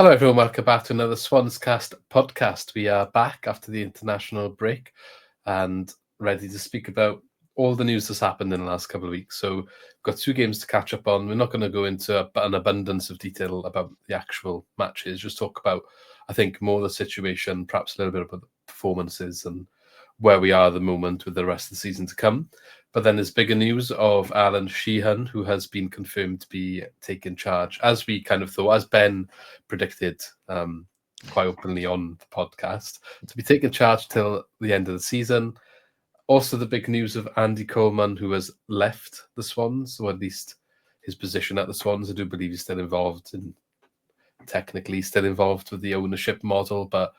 Hello everyone, welcome back to another SwansCast podcast. We are back after the international break and ready to speak about all the news that's happened in the last couple of weeks. So we've got 2 games to catch up on. We're not going to go into an abundance of detail about the actual matches, just talk about, I think, more the situation, perhaps a little bit about the performances and where we are at the moment with the rest of the season to come. But then there's bigger news of Alan Sheehan, who has been confirmed to be taking charge, as we kind of thought, as Ben predicted quite openly on the podcast, to be taking charge till the end of the season. Also, the big news of Andy Coleman, who has left the Swans, or at least his position at the Swans. I do believe he's still involved technically still involved with the ownership model, but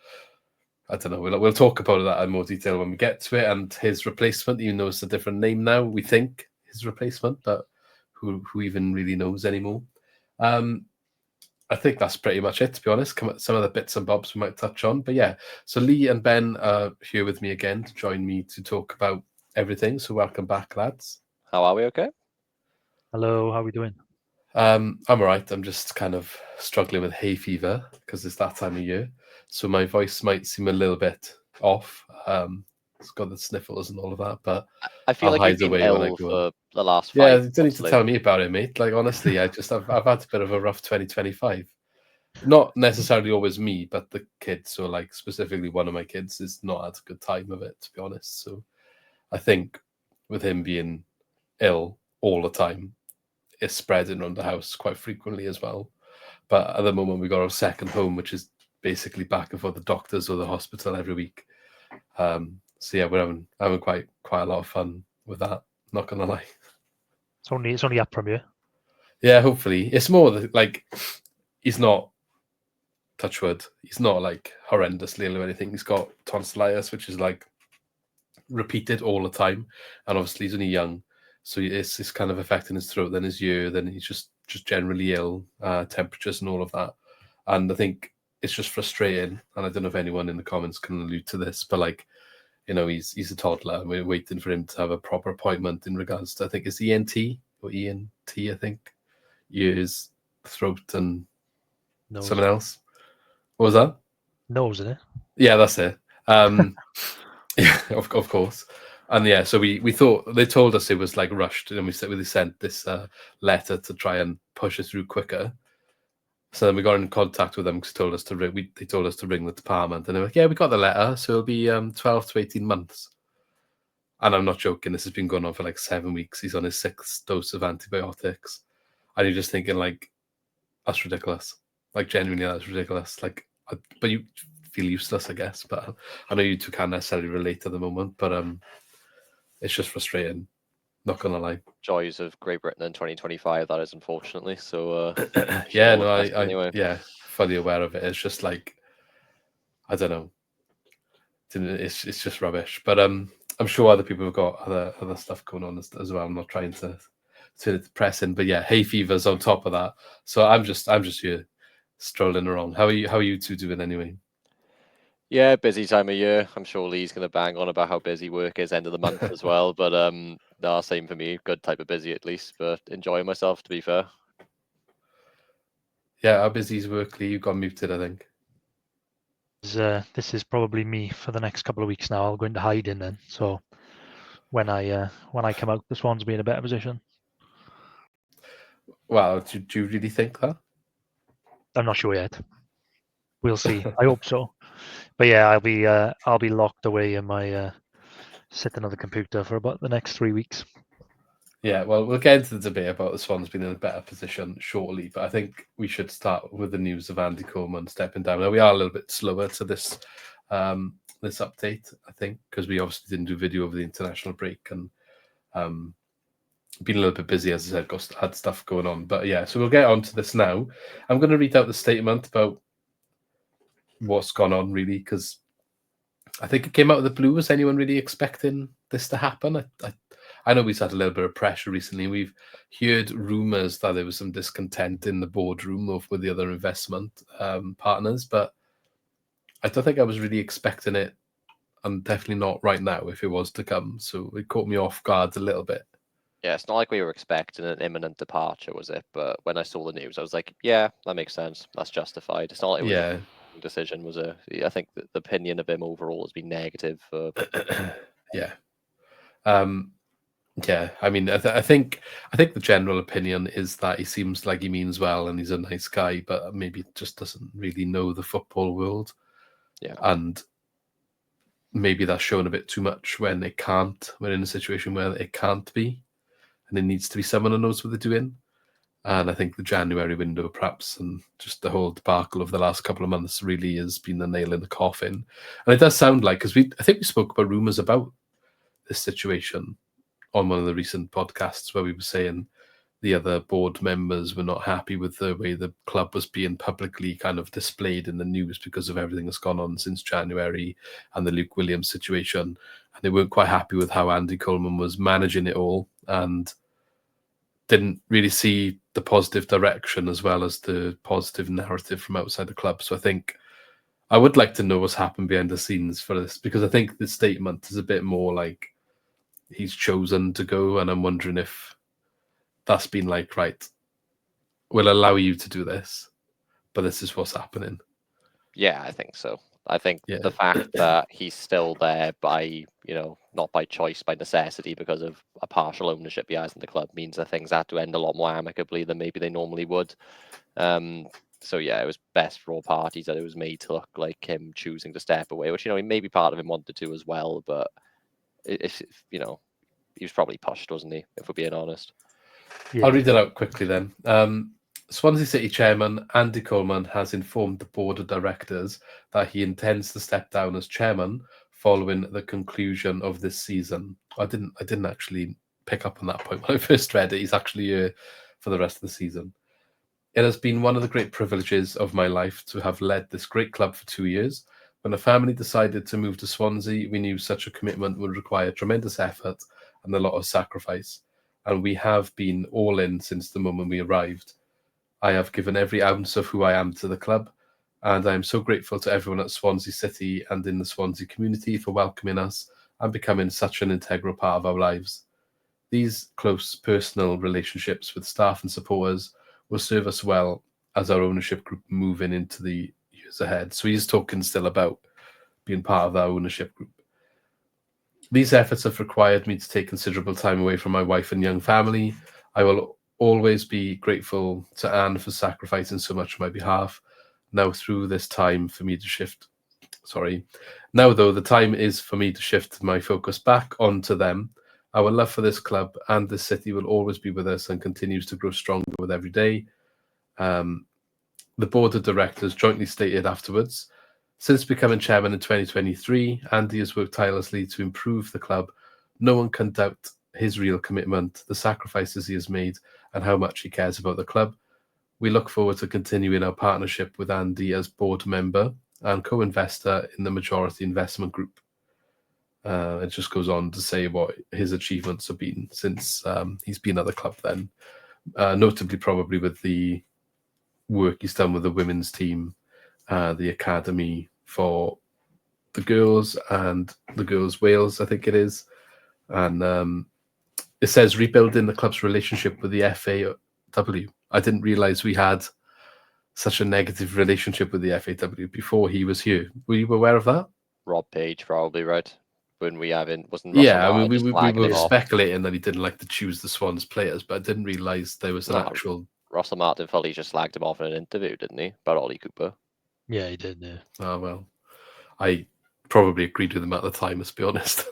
I don't know. We'll talk about that in more detail when we get to it. And his replacement, even though it's a different name now, we think his replacement, but who even really knows anymore? I think that's pretty much it, to be honest. Some of the bits and bobs we might touch on. But yeah, so Lee and Ben are here with me again to join me to talk about everything. So welcome back, lads. How are we? Okay? Hello, how are we doing? I'm all right. I'm just kind of struggling with hay fever because it's that time of year. So my voice might seem a little bit off. It's got the sniffles and all of that, but I feel I'll like you've hide been away when I ill go. for the last 5 Yeah, you months. don't need to tell me about it, mate. Like, honestly, I've had a bit of a rough 2025. Not necessarily always me, but the kids. So, like, specifically one of my kids is not had a good time of it, to be honest. So I think with him being ill all the time, it's spreading around the house quite frequently as well. But at the moment, we got our second home, which is basically back and forth the doctors or the hospital every week. So yeah, we're having quite a lot of fun with that. Not gonna lie. It's only up from you. Yeah, hopefully it's more like he's not, touch wood, he's not like horrendously ill or anything. He's got tonsillitis, which is like repeated all the time, and obviously he's only young, so it's kind of affecting his throat, then his ear, then he's just generally ill, temperatures and all of that. And I think it's just frustrating, and I don't know if anyone in the comments can allude to this, but like, you know, he's a toddler and we're waiting for him to have a proper appointment in regards to, I think it's ENT or ENT, I think, ears, throat, and Nose. something else. What was that? Nose, isn't it? Yeah, that's it. Yeah, of course. And yeah, so we thought, they told us it was like rushed, and we sent this letter to try and push it through quicker. So then we got in contact with them because they told us to ring the department, and they were like, yeah, we got the letter, so it'll be 12 to 18 months. And I'm not joking, this has been going on for like 7 weeks. He's on his 6th dose of antibiotics, and you're just thinking, like, that's ridiculous. Like, genuinely, that's ridiculous. Like, but you feel useless, I guess. But I know you two can't necessarily relate at the moment, but it's just frustrating. Not gonna lie. Joys of Great Britain in 2025, that is, unfortunately. So yeah, no, I fully aware of it. It's just like, I don't know. It's just rubbish. But I'm sure other people have got other stuff going on as well. I'm not trying to turn it depressing, but yeah, hay fever's on top of that. So I'm just here strolling around. How are you two doing anyway? Yeah, busy time of year. I'm sure Lee's going to bang on about how busy work is end of the month as well. But no, same for me. Good type of busy at least, but enjoying myself, to be fair. Yeah, how busy is work, Lee? You got muted, I think. This is probably me for the next couple of weeks now. I'll go into hiding then. So when I come out, the Swans will be in a better position. Wow, do you really think that? I'm not sure yet. We'll see. I hope so. But yeah, I'll be locked away in my sitting on the computer for about the next 3 weeks. Yeah, well, we'll get into the debate about the Swans being in a better position shortly, but I think we should start with the news of Andy Coleman stepping down. Now, we are a little bit slower to this this update, I think, because we obviously didn't do video over the international break and been a little bit busy, as I said, had stuff going on. But yeah, so we'll get on to this now. I'm going to read out the statement about what's gone on, really, because I think it came out of the blue. Was anyone really expecting this to happen? I know we've had a little bit of pressure recently. We've heard rumours that there was some discontent in the boardroom with the other investment partners, but I don't think I was really expecting it, and definitely not right now if it was to come. So it caught me off guard a little bit. Yeah, it's not like we were expecting an imminent departure, was it? But when I saw the news, I was like, yeah, that makes sense. That's justified. It's not like it was a decision, was it? I think the opinion of him overall has been negative for. Yeah. Yeah, I mean, I think the general opinion is that he seems like he means well and he's a nice guy, but maybe just doesn't really know the football world. Yeah. And maybe that's shown a bit too much when it can't. We're in a situation where it can't be, and it needs to be someone who knows what they're doing. And I think the January window, perhaps, and just the whole debacle of the last couple of months really has been the nail in the coffin. And it does sound like, because I think we spoke about rumours about this situation on one of the recent podcasts where we were saying the other board members were not happy with the way the club was being publicly kind of displayed in the news because of everything that's gone on since January and the Luke Williams situation. And they weren't quite happy with how Andy Coleman was managing it all and didn't really see the positive direction as well as the positive narrative from outside the club. So I think I would like to know what's happened behind the scenes for this, because I think the statement is a bit more like he's chosen to go, and I'm wondering if that's been like, right, we'll allow you to do this, but this is what's happening. Yeah, I think so. I think the fact that he's still there by, not by choice, by necessity, because of a partial ownership he has in the club, means that things had to end a lot more amicably than maybe they normally would. So yeah, it was best for all parties that it was made to look like him choosing to step away, which, maybe part of him wanted to as well, but if he was probably pushed, wasn't he, if we're being honest. Yeah. I'll read it out quickly then. Swansea City chairman Andy Coleman has informed the board of directors that he intends to step down as chairman following the conclusion of this season. I didn't actually pick up on that point when I first read it. He's actually here for the rest of the season. It has been one of the great privileges of my life to have led this great club for 2 years. When the family decided to move to Swansea, we knew such a commitment would require tremendous effort and a lot of sacrifice. And we have been all in since the moment we arrived. I have given every ounce of who I am to the club, and I am so grateful to everyone at Swansea City and in the Swansea community for welcoming us and becoming such an integral part of our lives. These close personal relationships with staff and supporters will serve us well as our ownership group moving into the years ahead. So he's talking still about being part of that ownership group. These efforts have required me to take considerable time away from my wife and young family. I will always be grateful to Anne for sacrificing so much on my behalf. Now though the time is for me to shift my focus back onto them. Our love for this club and this city will always be with us and continues to grow stronger with every day. The board of directors jointly stated afterwards, since becoming chairman in 2023, Andy has worked tirelessly to improve the club. No one can doubt his real commitment, the sacrifices he has made, and how much he cares about the club. We look forward to continuing our partnership with Andy as board member and co-investor in the majority investment group. It just goes on to say what his achievements have been since he's been at the club then. Notably probably with the work he's done with the women's team, the academy for the girls and the girls Wales, I think it is. And it says rebuilding the club's relationship with the FAW. I didn't realise we had such a negative relationship with the FAW before he was here. Were you aware of that? Rob Page, probably, right? When we wasn't Russell Martin we were speculating that he didn't like to choose the Swans players, but I didn't realise there was an actual... Russell Martin fully just slagged him off in an interview, didn't he? About Ollie Cooper. Yeah, he did, yeah. Oh, well. I probably agreed with him at the time, let's be honest.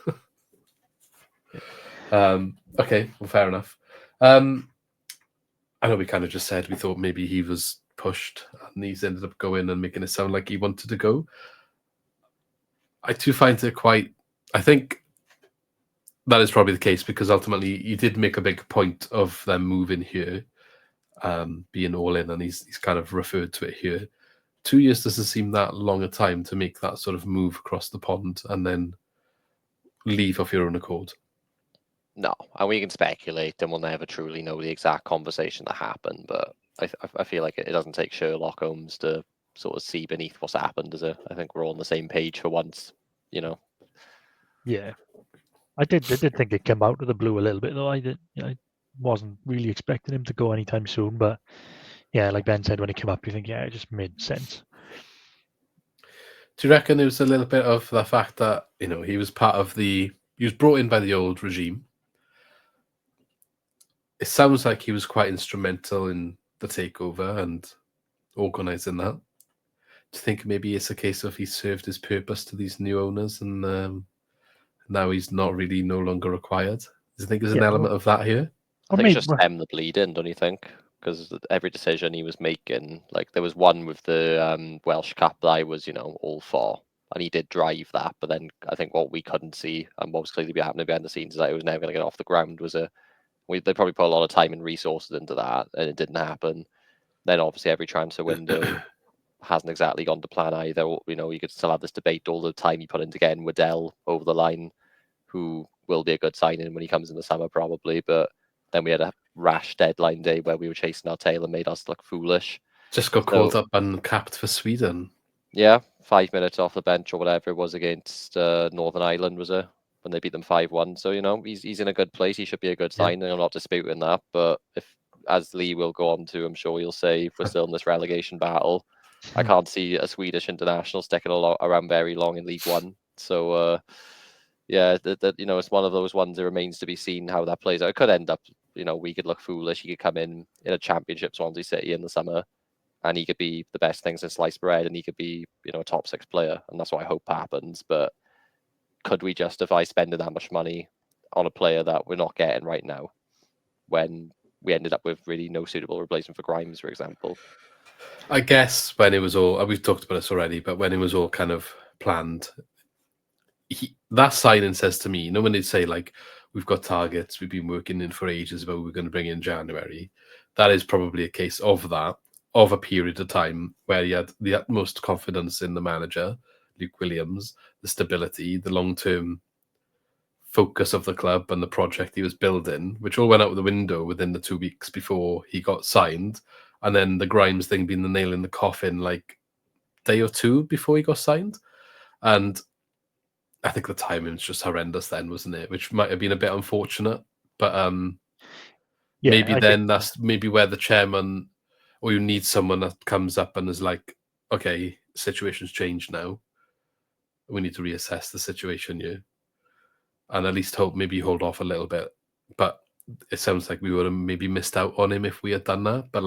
Okay, well, fair enough. I know we kind of just said we thought maybe he was pushed and he's ended up going and making it sound like he wanted to go. I do find it quite... I think that is probably the case, because ultimately he did make a big point of them moving here, being all in, and he's kind of referred to it here. 2 years doesn't seem that long a time to make that sort of move across the pond and then leave of your own accord. No, and we can speculate and we'll never truly know the exact conversation that happened, but I feel like it doesn't take Sherlock Holmes to sort of see beneath what's happened, does it? I think we're all on the same page for once, Yeah. I did think it came out of the blue a little bit, though. I wasn't really expecting him to go anytime soon, but yeah, like Ben said, when it came up, you think, yeah, it just made sense. Do you reckon it was a little bit of the fact that, he was he was brought in by the old regime? It sounds like he was quite instrumental in the takeover and organising that. Do you think maybe it's a case of he served his purpose to these new owners and now he's no longer required? Do you think there's an element of that here? I think it's just stem the bleeding, don't you think? Because every decision he was making, like there was one with the Welsh Cup that I was, all for, and he did drive that. But then I think what we couldn't see and what was clearly happening behind the scenes is that it was never going to get off the ground. They probably put a lot of time and resources into that, and it didn't happen. Then obviously every transfer window hasn't exactly gone to plan either. You could still have this debate all the time you put into getting Waddell over the line, who will be a good signing when he comes in the summer probably, but then we had a rash deadline day where we were chasing our tail and made us look foolish. Just got called up and capped for Sweden. Yeah, 5 minutes off the bench or whatever it was against Northern Ireland, was it? When they beat them 5-1. So, he's in a good place. He should be a good sign, and I'm not disputing that. But as Lee will go on to, I'm sure he'll say, we're still in this relegation battle. I can't see a Swedish international sticking around very long in League One. So, it's one of those ones that remains to be seen how that plays out. It could end up, we could look foolish. He could come in a championship Swansea City in the summer, and he could be the best thing since sliced bread, and he could be, a top 6 player, and that's what I hope happens. But could we justify spending that much money on a player that we're not getting right now, when we ended up with really no suitable replacement for Grimes, for example? I guess when it was all, we've talked about this already, but when it was all kind of planned, that signing says to me, when they say like, we've got targets, we've been working in for ages about we're going to bring in January, that is probably a case of a period of time where he had the utmost confidence in the manager, Luke Williams, the stability, the long-term focus of the club and the project he was building, which all went out the window within the 2 weeks before he got signed. And then the Grimes thing being the nail in the coffin, like day or two before he got signed. And I think the timing was just horrendous then, wasn't it? Which might have been a bit unfortunate, but that's maybe where the chairman, or you need someone that comes up and is like, okay, situation's changed now. We need to reassess the situation here, and at least maybe hold off a little bit. But it sounds like we would have maybe missed out on him if we had done that. But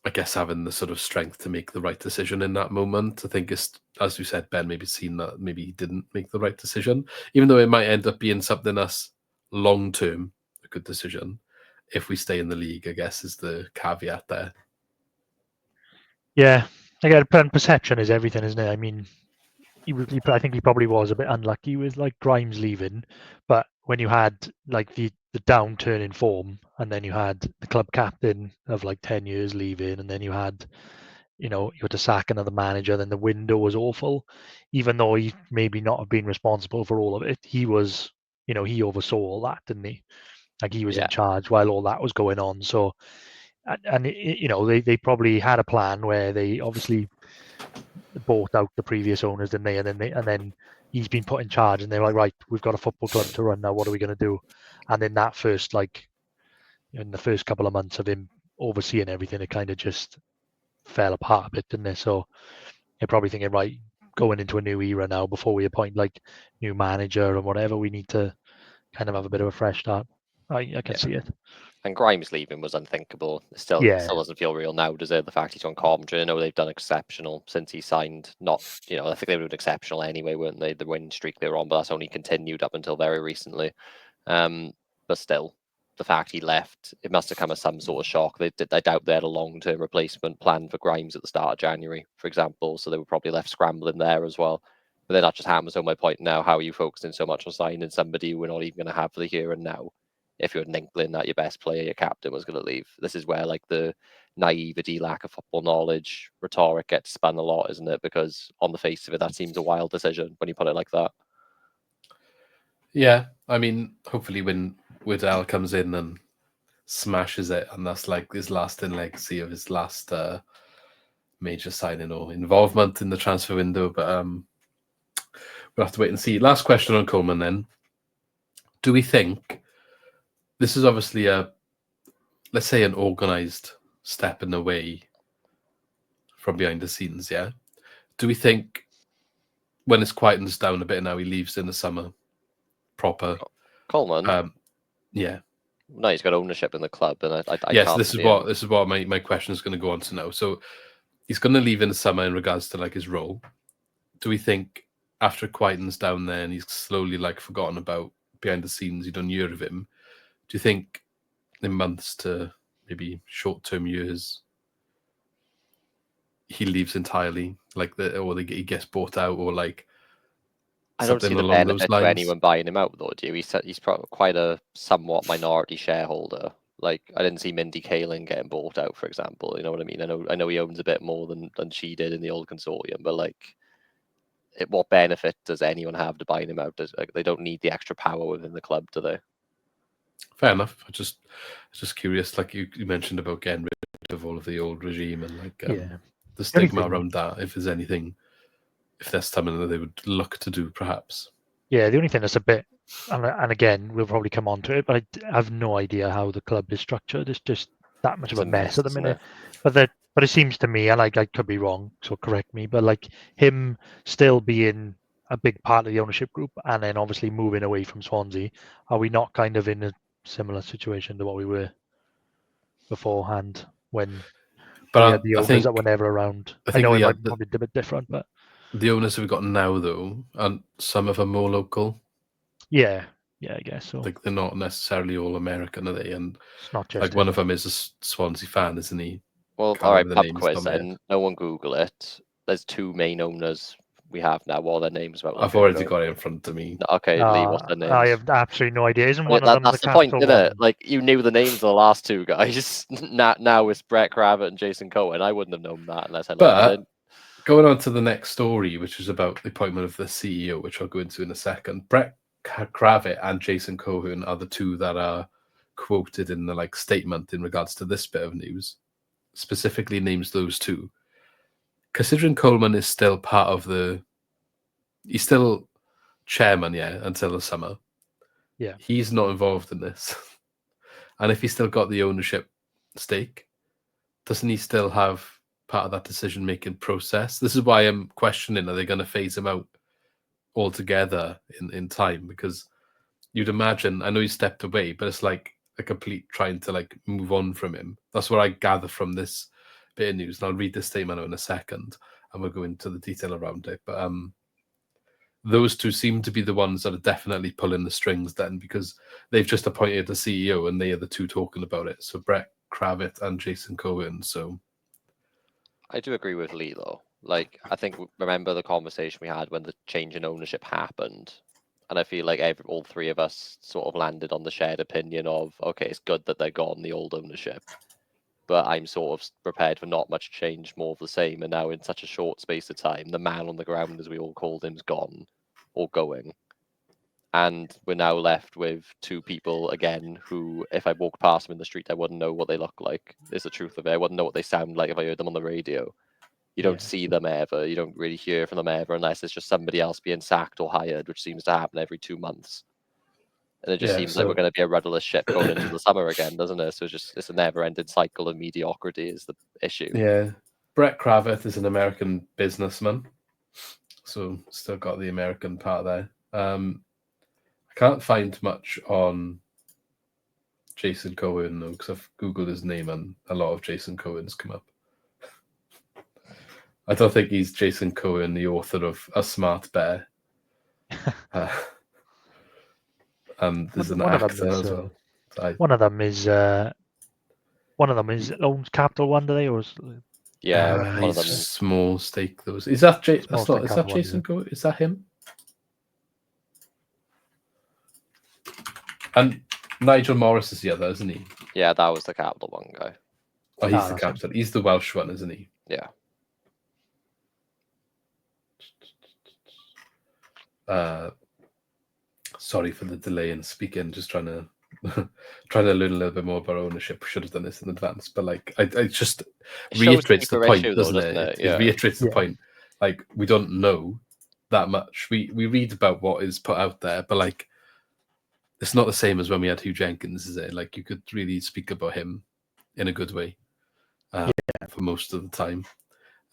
I guess having the sort of strength to make the right decision in that moment, I think is, as you said, Ben, maybe seen that maybe he didn't make the right decision, even though it might end up being something that's long-term a good decision. If we stay in the league, I guess, is the caveat there. Yeah, again, perception is everything, isn't it? I mean, I think he probably was a bit unlucky with like Grimes leaving, but when you had like the downturn in form, and then you had the club captain of like 10 years leaving, and then you had, you had to sack another manager, then the window was awful, even though he maybe not have been responsible for all of it. He was, he oversaw all that, didn't he? Like he was in charge while all that was going on. So, and they probably had a plan where they obviously bought out the previous owners, didn't they? And then he's been put in charge, and they're like, right, we've got a football club to run now. What are we going to do? And in that first, in the first couple of months of him overseeing everything, it kind of just fell apart a bit, didn't it? So they're probably thinking, right, going into a new era now, before we appoint like new manager and whatever, we need to kind of have a bit of a fresh start. I can see it. And Grimes leaving was unthinkable. It still doesn't feel real now, does it? The fact he's on commentary, I know they've done exceptional since he signed. Not, I think they were exceptional anyway, weren't they? The winning streak they were on, but that's only continued up until very recently. But still, the fact he left, it must have come as some sort of shock. I doubt they had a long-term replacement plan for Grimes at the start of January, for example. So they were probably left scrambling there as well. But then that just happens on my point now. How are you focusing so much on signing somebody we're not even going to have for the here and now? If you're an inkling that your best player, your captain, was going to leave. This is where like the naivety, lack of football knowledge, rhetoric gets spun a lot, isn't it? Because on the face of it, that seems a wild decision when you put it like that. Yeah, I mean, hopefully when Waddell comes in and smashes it, and that's like his lasting legacy of his last major signing or involvement in the transfer window. But we'll have to wait and see. Last question on Coleman then. Do we think this is obviously let's say, an organised step in the way from behind the scenes, yeah? Do we think when it's quietens down a bit now, he leaves in the summer proper? Coleman? Yeah. No, he's got ownership in the club, and I yes, can't this is what my question is going to go on to now. So he's going to leave in the summer in regards to like his role. Do we think after it quietens down there and he's slowly like forgotten about behind the scenes, you don't hear of him? Do you think in months to maybe short-term years he leaves entirely, like he gets bought out, or like I don't see the benefit to anyone buying him out, though, do you? He's probably quite a somewhat minority shareholder. Like, I didn't see Mindy Kaling getting bought out, for example. You know what I mean? I know he owns a bit more than she did in the old consortium, but like, what benefit does anyone have to buying him out? They don't need the extra power within the club, do they? Fair enough. I was just curious, like you mentioned about getting rid of all of the old regime and like the stigma around that. If there's anything, if there's something that they would look to do, perhaps. Yeah, the only thing that's a bit, and again, we'll probably come on to it, but I have no idea how the club is structured. It's just that much of a mess at the minute. But it seems to me, and I could be wrong, so correct me, but like him still being a big part of the ownership group and then obviously moving away from Swansea, are we not kind of in a similar situation to what we were beforehand when we had the owners that were never around? I know it might probably be a bit different, but the owners we've got now, though, and some of them more local. Yeah, I guess so. Like they're not necessarily all American, are they? And it's not just like one of them is a Swansea fan, isn't he? Well, all right, pub quiz then. No one Google it. There's two main owners we have now. What are their names? I've already got it in front of me. Okay, Lee, what's their names? I have absolutely no idea. Isn't one of them that's the point, isn't it? Like, you knew the names of the last two guys. Now it's Brett Kravitz and Jason Cohen. I wouldn't have known that unless I looked it. Going on to the next story, which is about the appointment of the CEO, which I'll go into in a second. Brett Kravitz and Jason Cohen are the two that are quoted in the like statement in regards to this bit of news. Specifically names those two. Considering Coleman is still part of he's still chairman, until the summer. Yeah. He's not involved in this. And if he's still got the ownership stake, doesn't he still have part of that decision-making process? This is why I'm questioning, are they going to phase him out altogether in time? Because you'd imagine, I know he stepped away, but it's like a complete trying to like move on from him. That's what I gather from this bit of news. And I'll read this statement out in a second and we'll go into the detail around it. But those two seem to be the ones that are definitely pulling the strings then, because they've just appointed the CEO and they are the two talking about it. So Brett Kravitz and Jason Cohen. So I do agree with Lee, though. Like, I think, remember the conversation we had when the change in ownership happened? And I feel like all three of us sort of landed on the shared opinion of, okay, it's good that they're gone, the old ownership. But I'm sort of prepared for not much change, more of the same. And now in such a short space of time, the man on the ground, as we all called him, is gone or going. And we're now left with two people, again, who, if I walked past them in the street, I wouldn't know what they look like. It's the truth of it. I wouldn't know what they sound like if I heard them on the radio. You don't see them ever. You don't really hear from them ever unless it's just somebody else being sacked or hired, which seems to happen every 2 months. And it just seems like we're going to be a rudderless ship going into the summer again, doesn't it? So it's a never-ending cycle of mediocrity is the issue. Yeah. Brett Kravitz is an American businessman. So still got the American part there. I can't find much on Jason Cohen, though, because I've Googled his name and a lot of Jason Cohen's come up. I don't think he's Jason Cohen, the author of A Smart Bear. And there's an actor as well. One of them is owns Capital One, do they? Or he's a small stake. Those is that Jason Cohen? Is that him? And Nigel Morris is the other, isn't he? Yeah, that was the Capital One guy. Oh, he's the Capital. He's the Welsh one, isn't he? Yeah. Sorry for the delay in speaking. Just trying to learn a little bit more about ownership. Should have done this in advance, but like I just reiterates the point, doesn't it? It reiterates the point. Like we don't know that much. We read about what is put out there, but like it's not the same as when we had Hugh Jenkins, is it? Like you could really speak about him in a good way for most of the time,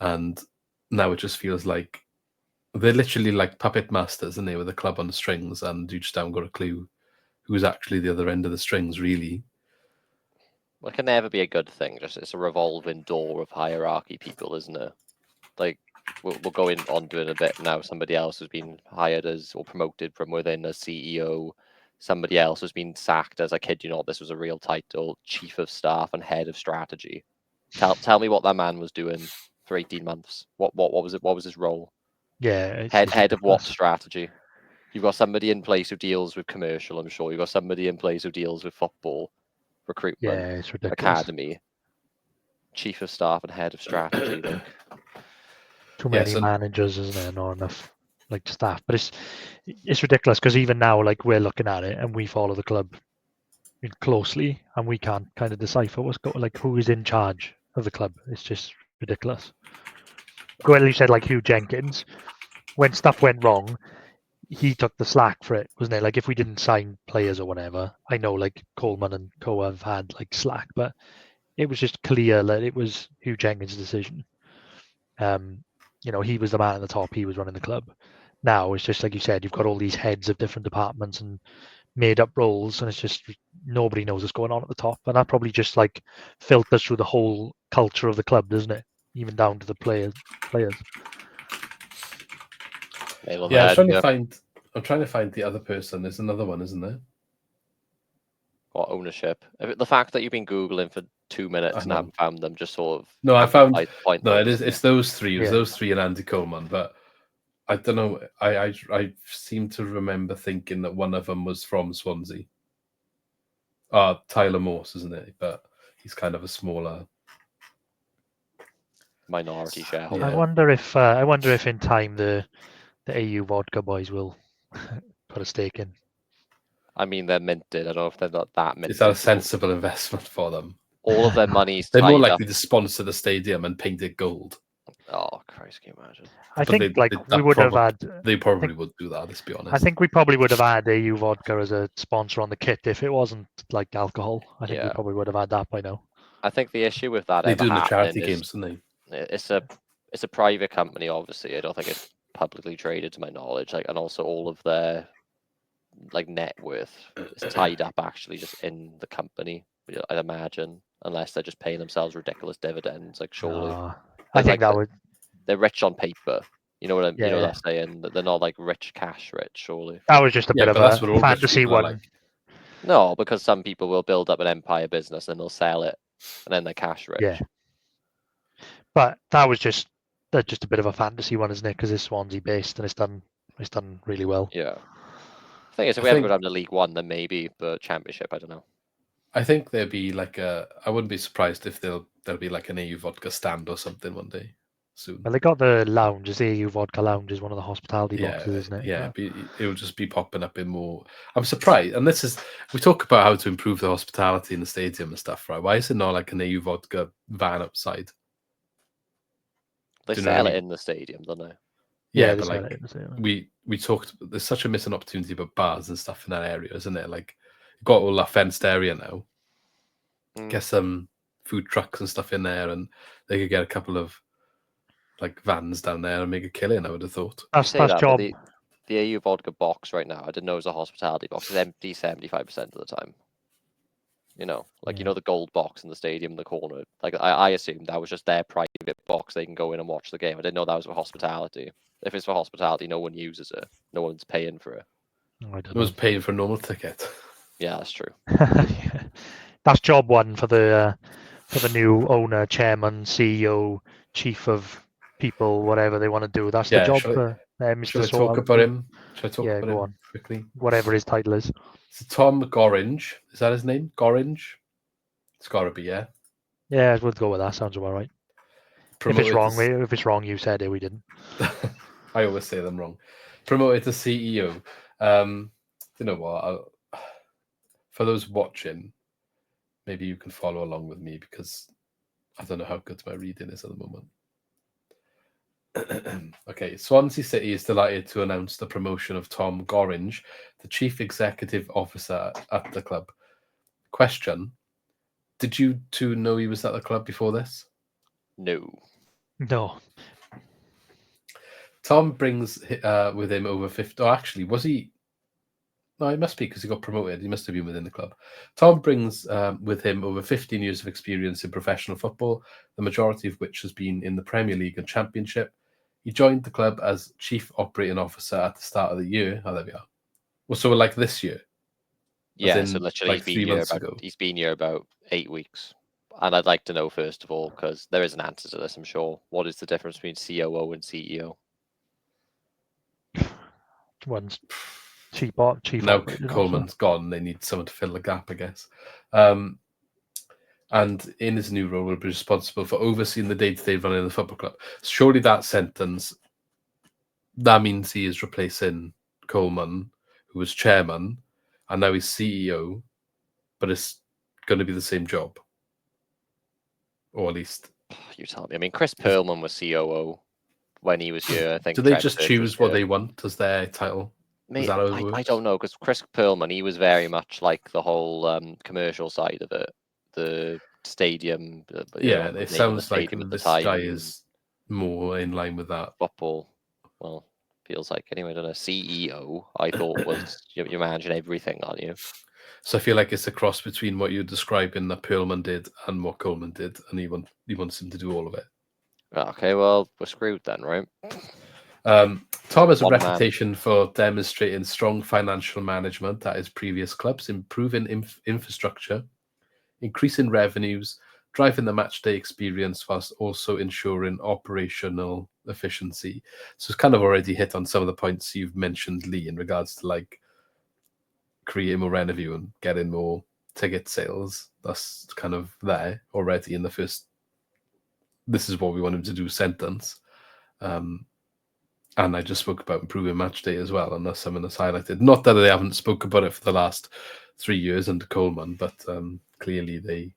and now it just feels like they're literally like puppet masters, and they with the club on the strings, and you just haven't got a clue who's actually the other end of the strings, really. Well, it can never be a good thing. Just it's a revolving door of hierarchy, people, isn't it? Like we'll go on to it a bit now. Somebody else has been hired as or promoted from within as CEO. Somebody else has been sacked as, I kid you not, this was a real title, chief of staff and head of strategy. Tell me what that man was doing for 18 months. What was it? What was his role? Yeah, Head of what strategy? You've got somebody in place who deals with commercial, I'm sure. You've got somebody in place who deals with football, recruitment, yeah, it's ridiculous. academy, chief of staff and head of strategy. Like too many managers, isn't there? Not enough like staff. But it's ridiculous because even now, like we're looking at it and we follow the club closely, and we can't kind of decipher like who is in charge of the club. It's just ridiculous. Well, you said like Hugh Jenkins, when stuff went wrong, he took the slack for it, wasn't it? Like if we didn't sign players or whatever, I know like Coleman and Co have had like slack, but it was just clear that it was Hugh Jenkins' decision. He was the man at the top. He was running the club. Now it's just like you said, you've got all these heads of different departments and made up roles, and it's just nobody knows what's going on at the top, and that probably just like filters through the whole culture of the club, doesn't it? Even down to the players. Yeah, I'm trying to find the other person. There's another one, isn't there? What ownership? The fact that you've been Googling for 2 minutes and haven't found them just sort of I found point. No, it's those three. It was those three and Andy Coleman, but I don't know. I seem to remember thinking that one of them was from Swansea. Tyler Morse, isn't it? But he's kind of a smaller minority shareholder. I wonder if in time the AU Vodka boys will put a stake in. I mean, they're minted. I don't know if they're not that minted. Is that a sensible investment for them? All of their money's they're more likely to sponsor the stadium and paint it gold. Oh Christ, can you imagine? I think we would have had. They probably would do that. Let's be honest. I think we probably would have had AU Vodka as a sponsor on the kit if it wasn't like alcohol. I think we probably would have had that by now. I think the issue with that they do the charity games, don't they? It's a private company, obviously. I don't think it's publicly traded to my knowledge. Like, and also all of their like net worth is tied up actually just in the company. I'd imagine, unless they're just paying themselves ridiculous dividends. Like surely, I think that would. They're rich on paper. You know what I'm. You know what I'm saying? They're not like cash rich. Surely that was just a bit of a fantasy one. Like. No, because some people will build up an empire business and they'll sell it, and then they're cash rich. Yeah. But that was just a bit of a fantasy one, isn't it? Because it's Swansea based and it's done really well. Yeah. I think if we ever go down to League One, then maybe, but Championship, I don't know. I think there'd be like I wouldn't be surprised if there'll be like an AU Vodka stand or something one day soon. Well, they got the lounge. The AU Vodka lounge is one of the hospitality boxes, isn't it? Yeah, it'll just be popping up in more. I'm surprised, and we talk about how to improve the hospitality in the stadium and stuff, right? Why is it not like an AU Vodka van outside? They sell it in the stadium, don't they? Yeah, but like we talked, there's such a missing opportunity about bars and stuff in that area, isn't it? Like you've got all that fenced area now. Get some food trucks and stuff in there, and they could get a couple of like vans down there and make a killing. I would have thought. That's job. The AU Vodka box right now, I didn't know it was a hospitality box. It's empty 75% of the time. You know, like you know the gold box in the stadium in the corner. Like I assumed that was just their private box. They can go in and watch the game. I didn't know that was for hospitality. If it's for hospitality, no one uses it. No one's paying for it. I don't know. No one's paying for a normal ticket. Yeah, that's true. That's job one for the new owner, chairman, CEO, chief of people, whatever they want to do. That's the job for Mr. Should I talk about him? Should I talk about go him on. quickly? Whatever his title is. So Tom Gorringe, is that his name? Gorringe? It's got to be, yeah. Yeah, we'll go with that. Sounds about right. If it's wrong, you said it. We didn't. I always say them wrong. Promoted to CEO. You know what? For those watching, maybe you can follow along with me because I don't know how good my reading is at the moment. Okay, Swansea City is delighted to announce the promotion of Tom Gorringe, the Chief Executive Officer at the club. Question: did you two know he was at the club before this? No. No. Tom brings with him over 50. Oh, actually, was he? No, he must be because he got promoted. He must have been within the club. Tom brings with him over 15 years of experience in professional football, the majority of which has been in the Premier League and Championship. He joined the club as Chief Operating Officer at the start of the year. Oh, there we are. Well, so like this year. Yeah, so literally like 3 months ago. He's been here about 8 weeks. And I'd like to know, first of all, because there is an answer to this, I'm sure. What is the difference between COO and CEO? One's chief now operating Coleman's officer. gone. They need someone to fill the gap, I guess. And in his new role, will be responsible for overseeing the day-to-day running of the football club. Surely that sentence, that means he is replacing Coleman, who was chairman, and now he's CEO, but it's going to be the same job. Or at least... You tell me. I mean, Chris Perlman was COO when he was here. I think. Do they just choose what they want as their title? Is that how it works? I don't know, because Chris Perlman, he was very much like the whole commercial side of it, the stadium. It sounds like this guy is more in line with that. Football, well, feels like anyway. I don't know. CEO, I thought was you managing everything, aren't you? So I feel like it's a cross between what you're describing that Perlman did and what Coleman did, and he wants him to do all of it. Okay, well, we're screwed then, right? Tom has a reputation for demonstrating strong financial management at his previous clubs, improving infrastructure, increasing revenues, driving the matchday experience, whilst also ensuring operational efficiency. So it's kind of already hit on some of the points you've mentioned, Lee, in regards to like creating more revenue and getting more ticket sales. That's kind of there already in the first, this is what we want him to do sentence. And I just spoke about improving match day as well, and that's something that's highlighted. Not that they haven't spoke about it for the last 3 years under Coleman, but clearly they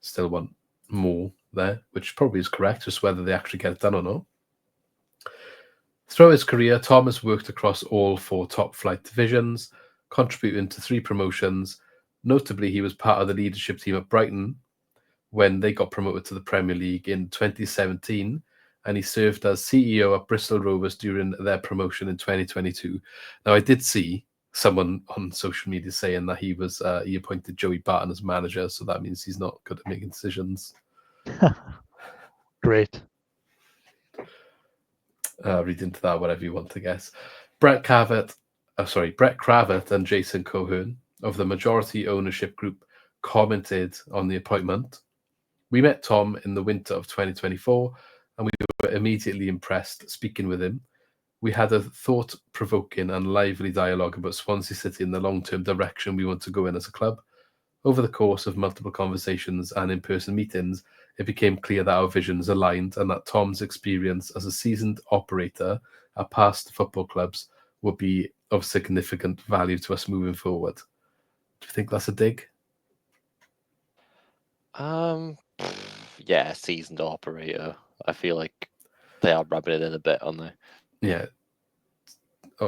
still want more there, which probably is correct, just whether they actually get it done or not. Throughout his career, Tom has worked across all 4 top-flight divisions, contributing to 3 promotions. Notably, he was part of the leadership team at Brighton when they got promoted to the Premier League in 2017, and he served as CEO at Bristol Rovers during their promotion in 2022. Now, I did see someone on social media saying that he appointed Joey Barton as manager, so that means he's not good at making decisions. Great. Read into that whatever you want to guess. Brett Cravett and Jason Cohern of the majority ownership group commented on the appointment. We met Tom in the winter of 2024, and we were immediately impressed speaking with him. We had a thought-provoking and lively dialogue about Swansea City and the long-term direction we want to go in as a club. Over the course of multiple conversations and in-person meetings, it became clear that our visions aligned and that Tom's experience as a seasoned operator at past football clubs would be of significant value to us moving forward. Do you think that's a dig? Yeah, seasoned operator. I feel like they are rubbing it in a bit, aren't they? Yeah.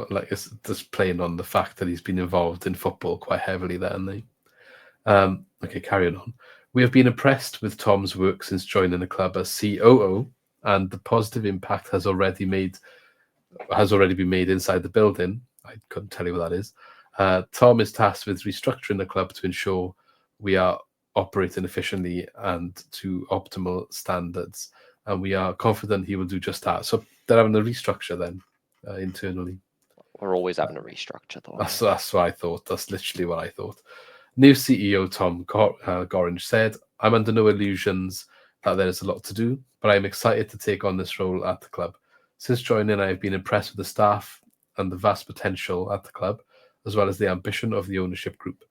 Like it's just playing on the fact that he's been involved in football quite heavily there, haven't they? Okay, carrying on. We have been impressed with Tom's work since joining the club as COO, and the positive impact has already been made inside the building. I couldn't tell you what that is. Tom is tasked with restructuring the club to ensure we are operating efficiently and to optimal standards, and we are confident he will do just that. So they're having a restructure then internally. We're always having a restructure, though. That's what I thought. That's literally what I thought. New CEO Tom Gorringe said, "I'm under no illusions that there is a lot to do, but I'm excited to take on this role at the club. Since joining, I have been impressed with the staff and the vast potential at the club, as well as the ambition of the ownership group.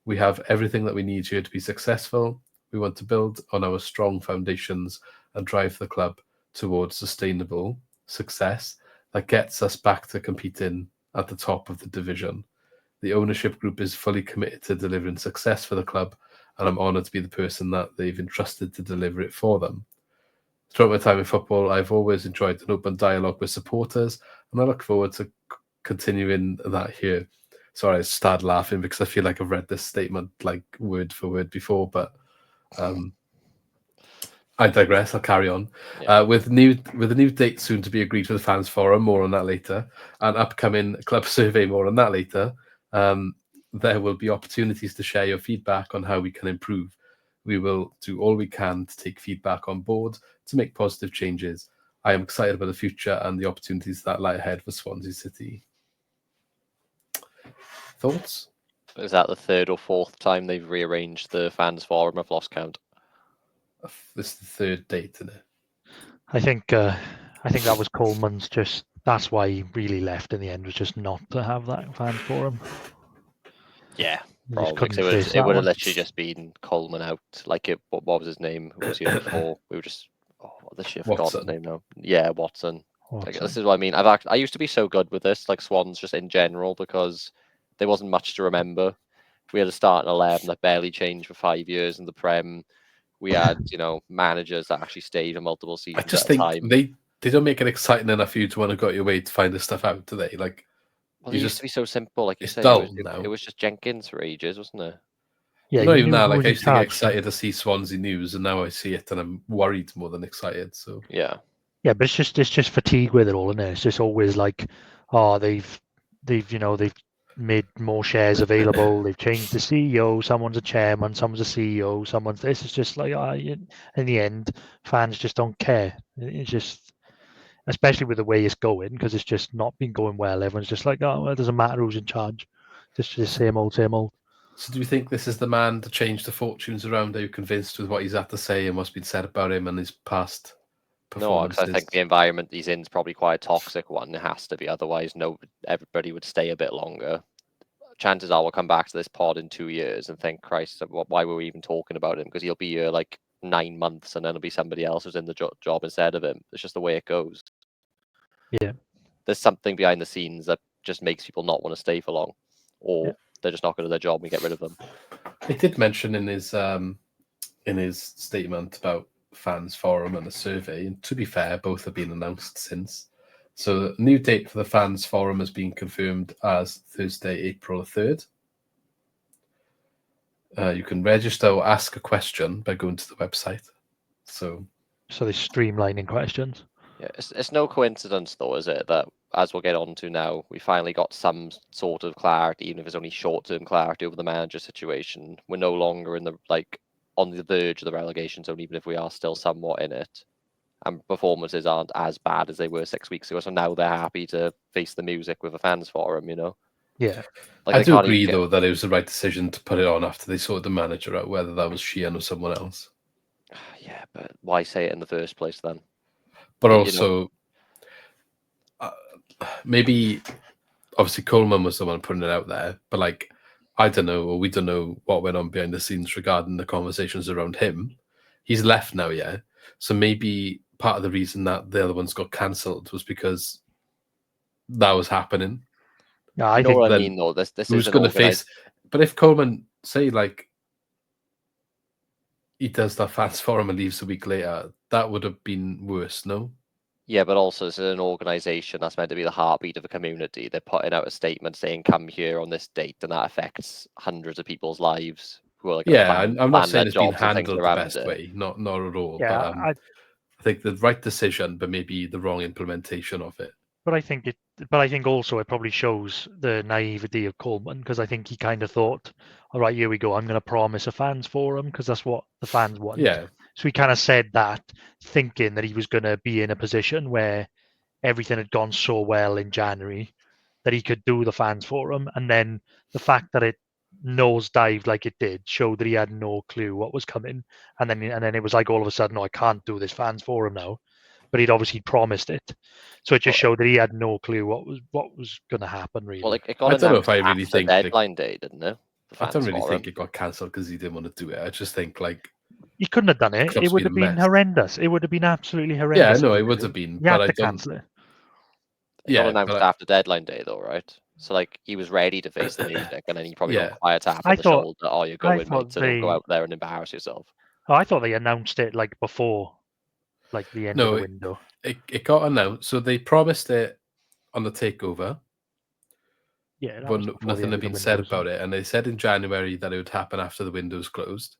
We have everything that we need here to be successful. We want to build on our strong foundations and drive the club towards sustainable success that gets us back to competing at the top of the division. The ownership group is fully committed to delivering success for the club, and I'm honoured to be the person that they've entrusted to deliver it for them." Throughout my time in football, I've always enjoyed an open dialogue with supporters, and I look forward to continuing that here. Sorry, I started laughing because I feel like I've read this statement like word for word before, but I digress. I'll carry on. Yeah. With a new date soon to be agreed for the fans forum, more on that later, and upcoming club survey, more on that later. There will be opportunities to share your feedback on how we can improve. We will do all we can to take feedback on board to make positive changes. I am excited about the future and the opportunities that lie ahead for Swansea City. Thoughts? Is that the third or fourth time they've rearranged the fans forum? I've lost count. This is the third date, isn't it? I think that was Coleman's. Just that's why he really left in the end, was just not to have that fans forum. Yeah, He just probably. couldn't 'Cause face it that would have one. literally just been Coleman out. Like it. What was his name? Who was here before? We were just. Oh, this shit. Forgot his name now. Yeah, Watson. Like, this is what I mean. I used to be so good with this, like Swans, just in general, because there wasn't much to remember. We had a starting 11 that barely changed for 5 years in the Prem. We had, managers that actually stayed for multiple seasons I just at a think time. they don't make it exciting enough for you to want to go out your way to find this stuff out, do they? Like, well, it used to be so simple, like you it's say. dull now. It was just Jenkins for ages, wasn't it? Yeah, not you even knew that. who Like, was I in used to get charge. excited to see Swansea news, and now I see it, and I'm worried more than excited. So Yeah. Yeah, but it's just fatigue with it all, isn't it? It's just always like, oh, they've made more shares available. They've changed the CEO. Someone's a chairman. Someone's a CEO. Someone's this. It's just like, in the end, fans just don't care. It's just, especially with the way it's going, because it's just not been going well. Everyone's just like, oh, well, it doesn't matter who's in charge. Just the same old, same old. So do you think this is the man to change the fortunes around? Are you convinced with what he's had to say and what's been said about him and his past performances? No, because I think the environment he's in is probably quite a toxic one. It has to be, otherwise, everybody would stay a bit longer. Chances are we'll come back to this pod in 2 years and think, Christ, why were we even talking about him? Because he'll be here like 9 months, and then it'll be somebody else who's in the job instead of him. It's just the way it goes. Yeah. There's something behind the scenes that just makes people not want to stay for long, or they're just not good at their job and we get rid of them. He did mention in his statement about fans forum and a survey, and to be fair, both have been announced since. So the new date for the fans forum has been confirmed as Thursday, April 3rd. You can register or ask a question by going to the website. So they're streamlining questions. Yeah, it's no coincidence, though, is it, that as we'll get on to now, we finally got some sort of clarity, even if it's only short-term clarity over the manager situation. We're no longer on the verge of the relegation zone, even if we are still somewhat in it. And performances aren't as bad as they were 6 weeks ago, so now they're happy to face the music with a fans forum, Yeah. Like, I do agree, though, that it was the right decision to put it on after they sorted the manager out, whether that was Sheehan or someone else. Yeah, but why say it in the first place then? But also, maybe, obviously, Coleman was the one putting it out there, but like, I don't know, or we don't know what went on behind the scenes regarding the conversations around him. He's left now, yeah? So maybe part of the reason that the other ones got cancelled was because that was happening. Yeah, I think what I mean, though. This who's going to face? But if Coleman, say, like, he does that fans forum and leaves a week later, that would have been worse, no? Yeah, but also it's an organisation that's meant to be the heartbeat of a community. They're putting out a statement saying, "Come here on this date," and that affects hundreds of people's lives who are like, I'm not saying it's been handled the best it. way, not at all. Yeah, but I think the right decision, but maybe the wrong implementation of it. But I think also it probably shows the naivety of Coleman, because I think he kind of thought, all right, here we go. I'm going to promise a fans forum because that's what the fans want. Yeah. So he kind of said that, thinking that he was going to be in a position where everything had gone so well in January that he could do the fans forum, and then the fact that it nosedived like it did showed that he had no clue what was coming, and then it was like all of a sudden, no, I can't do this fans forum now. But he'd obviously promised it, so it just showed that he had no clue what was going to happen. Really, well, it got announced after deadline day, didn't it? I don't really think it got cancelled because he didn't want to do it. I just think he couldn't have done it. It would have been horrendous. It would have been absolutely horrendous. Yeah, no, it would have been. You had to cancel it. It got announced after deadline day, though, right? So, like, he was ready to face the music, and then he probably got quite a tap on the shoulder. Oh, you're going, mate, so don't go out there and embarrass yourself. Oh, I thought they announced it like before. like the end of the window. It got announced. So they promised it on the takeover. Yeah, but nothing had been said about it. And they said in January that it would happen after the window's closed.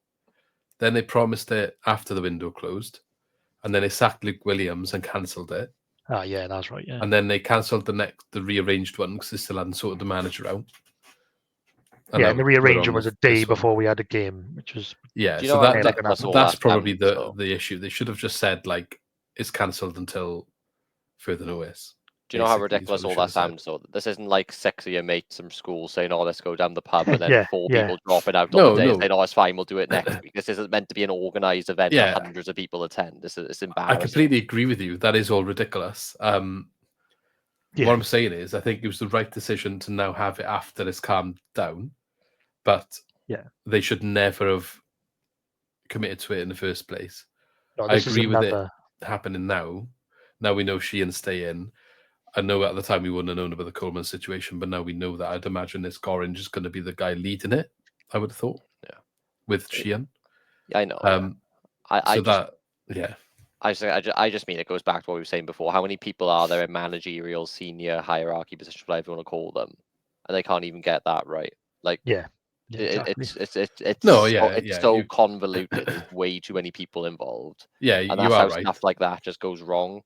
Then they promised it after the window closed. And then they sacked Luke Williams and cancelled it. Ah, yeah, that's right. Yeah. And then they cancelled the rearranged one because they still hadn't sorted the manager out. And the rearrangement was a day before we had a game, which was so that's probably the issue. They should have just said like it's cancelled until further notice. Do you know how ridiculous all that sounds? Though this isn't like 6 of your mates from school saying, "Oh, let's go down the pub," and then 4 people dropping out on the day saying, "Oh, it's fine, we'll do it next week." This isn't meant to be an organised event that hundreds of people attend. It's embarrassing. I completely agree with you. That is all ridiculous. What I'm saying is, I think it was the right decision to now have it after it's calmed down. But they should never have committed to it in the first place. No, I agree with it happening now. Now we know Sheehan stay in. I know at the time we wouldn't have known about the Coleman situation, but now we know that. I'd imagine this Gorringe is going to be the guy leading it, I would have thought. Yeah. With Sheehan. Yeah, I know. I just mean it goes back to what we were saying before. How many people are there in managerial, senior, hierarchy positions, whatever you want to call them, and they can't even get that right? Like, exactly. It's so convoluted. There's way too many people involved. Yeah, and that's how stuff like that just goes wrong.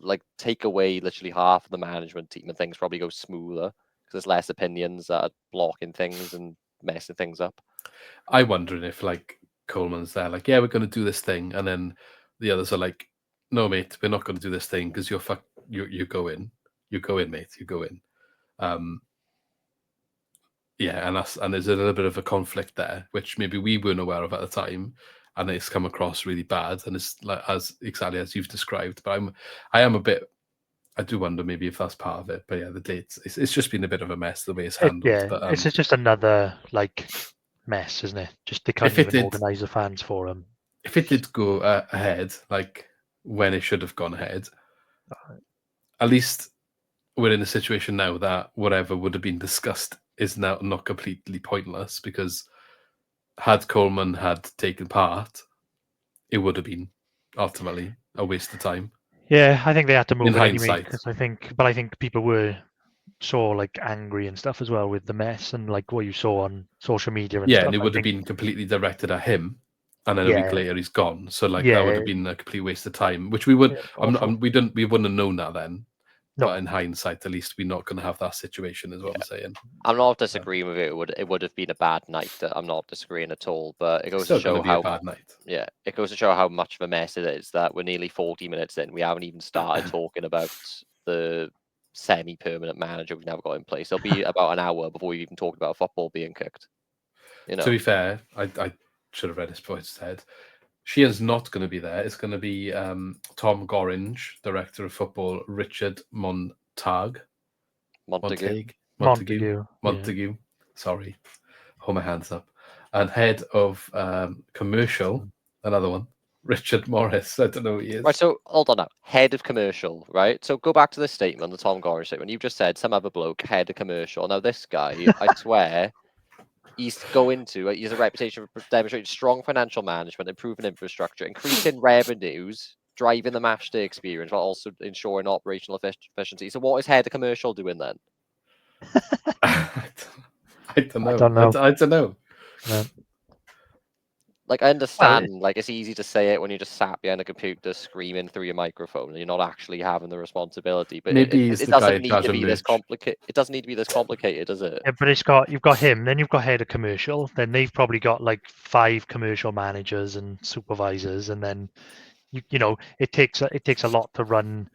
Like take away literally half of the management team, and things probably go smoother because there's less opinions that are blocking things and messing things up. I wonder if like Coleman's there, like, yeah, we're going to do this thing, and then the others are like, no, mate, we're not going to do this thing because you go in, mate, you go in. And there's a little bit of a conflict there, which maybe we weren't aware of at the time, and it's come across really bad, and it's like exactly as you've described. But I do wonder maybe if that's part of it. But yeah, the dates, it's just been a bit of a mess the way it's handled. But it's just another like mess, isn't it? Just they can't even organise the fans for them. If it did go ahead, like when it should have gone ahead, at least we're in a situation now that whatever would have been discussed is now not completely pointless, because had Coleman had taken part, it would have been ultimately a waste of time. Yeah, I think they had to move in hindsight. Because I think people were so like angry and stuff as well with the mess and like what you saw on social media and stuff. And it would have been completely directed at him, and then a week later he's gone. So like that would have been a complete waste of time, which we would we wouldn't have known that then. No. But in hindsight, at least we're not going to have that situation, is what I'm saying. I'm not disagreeing with it. It would have been a bad night. I'm not disagreeing at all. But it goes to show how a bad night. Yeah, it goes to show how much of a mess it is that we're nearly 40 minutes in. We haven't even started talking about the semi-permanent manager we've now got in place. It'll be about an hour before we even talk about football being kicked. To be fair, I should have read this before instead. Sheehan's not going to be there. It's going to be Tom Gorringe, Director of Football, Richard Montague. Sorry, hold my hands up. And Head of Commercial, another one, Richard Morris. I don't know who he is. Right, so hold on now. Head of Commercial, right? So go back to the statement, the Tom Gorringe statement. You've just said some other bloke, Head of Commercial. Now this guy, I swear... he has a reputation for demonstrating strong financial management, improving infrastructure, increasing revenues, driving the match day experience, while also ensuring operational efficiency. So what is Head of Commercial doing then? I don't know. I don't know. No. Like, I understand, like, it's easy to say it when you're just sat behind a computer screaming through your microphone and you're not actually having the responsibility. But it doesn't need to be this complicated. It doesn't need to be this complicated, does it? Yeah, but you've got him, then you've got Head of Commercial, then they've probably got like 5 commercial managers and supervisors, and then you know it takes a lot to run,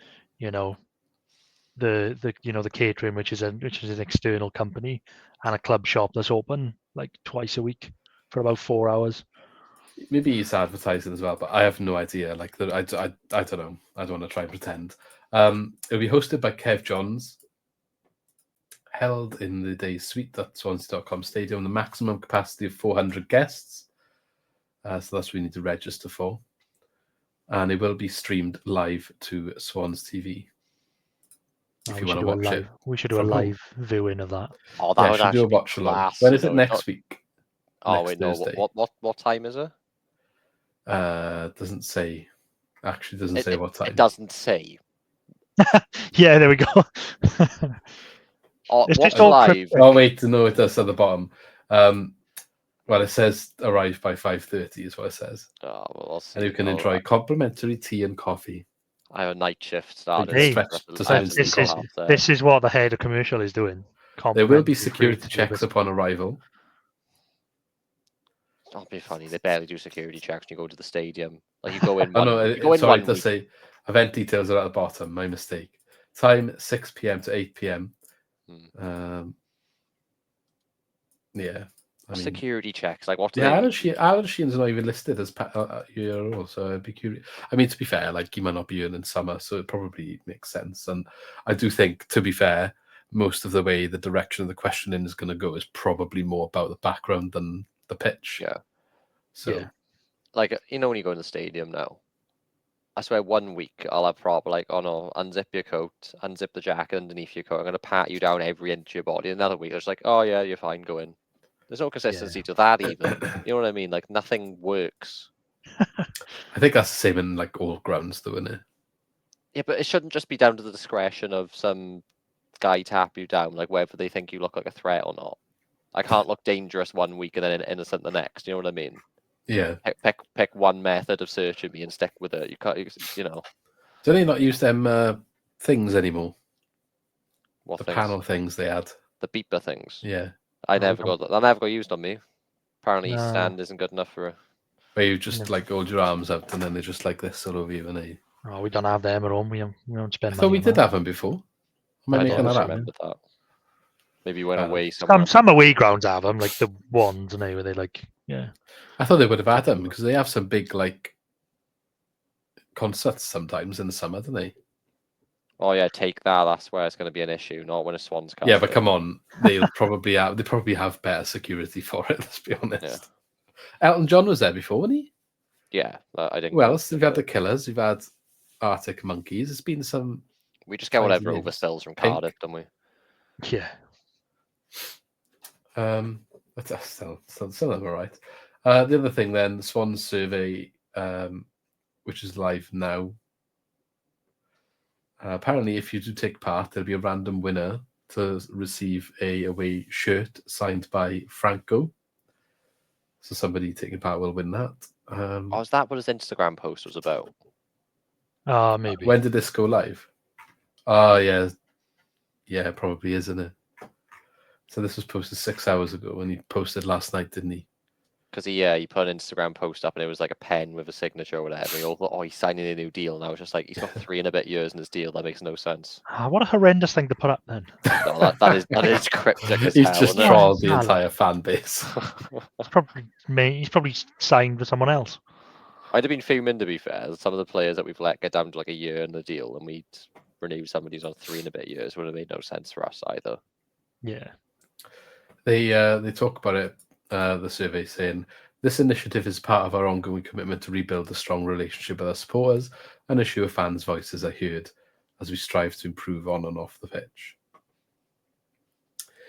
the catering, which is an external company, and a club shop that's open like twice a week for about 4 hours. Maybe he's advertising as well, but I have no idea. Like, I don't know. I don't want to try and pretend. It'll be hosted by Kev Johns, held in the day suite at Swansea.com Stadium, the maximum capacity of 400 guests. So that's what we need to register for. And it will be streamed live to Swans TV. If you want to watch it. We should do a live viewing of that. Oh, that would actually do a watch along. When is it next week? Oh, wait, no. What time is it? Doesn't say. Actually, doesn't say what time. It doesn't say. Yeah, there we go. What's live? Oh wait, no, it does at the bottom. Well, it says arrive by 5:30 is what it says. Oh, well, I'll see. And you can enjoy complimentary tea and coffee. I have a night shift started. Hey, this is what the head of commercial is doing. There will be security checks upon arrival. Don't be funny. They barely do security checks when you go to the stadium. Like you go in. Sorry, it does say event details are at the bottom. My mistake. Time 6 p.m. to 8 p.m. Yeah. Security checks, like what? Alan Sheehan's not even listed as Euro, so I'd be curious. I mean, to be fair, like he might not be earning summer, so it probably makes sense. And I do think, to be fair, most of the way the direction of the questioning is going to go is probably more about the background than the pitch. Yeah. So, like when you go in the stadium now, I swear 1 week I'll have proper like, oh no, unzip your coat, unzip the jacket underneath your coat. I'm going to pat you down every inch of your body. Another week, it's like, oh yeah, you're fine, go in. There's no consistency to that either. You know what I mean? Like nothing works. I think that's the same in like all grounds, though, isn't it? Yeah, but it shouldn't just be down to the discretion of some guy tap you down, like whether they think you look like a threat or not. I can't look dangerous 1 week and then innocent the next. You know what I mean? Yeah. Pick one method of searching me and stick with it. You can't, you know. Do they not use them things anymore? What the things? Panel things they had. The beeper things. Yeah. I never got used on me. Apparently, stand isn't good enough for. Where you just like hold your arms out and then they're just like this all over you, and they. Oh, we don't have them at home. We don't spend. I thought we did have them before. I don't remember that. Maybe you went away somewhere. Some away grounds have them, like the ones, and where they like, yeah. I thought they would have had them because they have some big like concerts sometimes in the summer, don't they? Oh yeah, take that. That's where it's going to be an issue, not when a Swans cast. Yeah, but come on, they'll probably have. They probably have better security for it. Let's be honest. Yeah. Elton John was there before, wasn't he? Yeah, I didn't. Well, we've had the Killers, we've had Arctic Monkeys. It's been some. We just get whatever overspills from Cardiff, don't we? Yeah. But that's still all right. The other thing then, the Swans survey, which is live now. Apparently, if you do take part, there'll be a random winner to receive a away shirt signed by Franco. So somebody taking part will win that. Is that what his Instagram post was about? Maybe. When did this go live? Oh, yeah. Yeah, it probably is, isn't it? So this was posted 6 hours ago, and he posted last night, didn't he? Because he put an Instagram post up, and it was like a pen with a signature or whatever. He all thought, oh, he's signing a new deal. And I was just like, he's got 3 and a bit years in his deal. That makes no sense. What a horrendous thing to put up then. No, that is cryptic as he's hell. Just trolled the entire fan base. He's probably signed with someone else. I'd have been fuming, to be fair. Some of the players that we've let get down to like a year in the deal, and we'd renew somebody who's on 3 and a bit years. Would have made no sense for us either. Yeah. They talk about it, the survey, saying, this initiative is part of our ongoing commitment to rebuild a strong relationship with our supporters and ensure fans' voices are heard as we strive to improve on and off the pitch.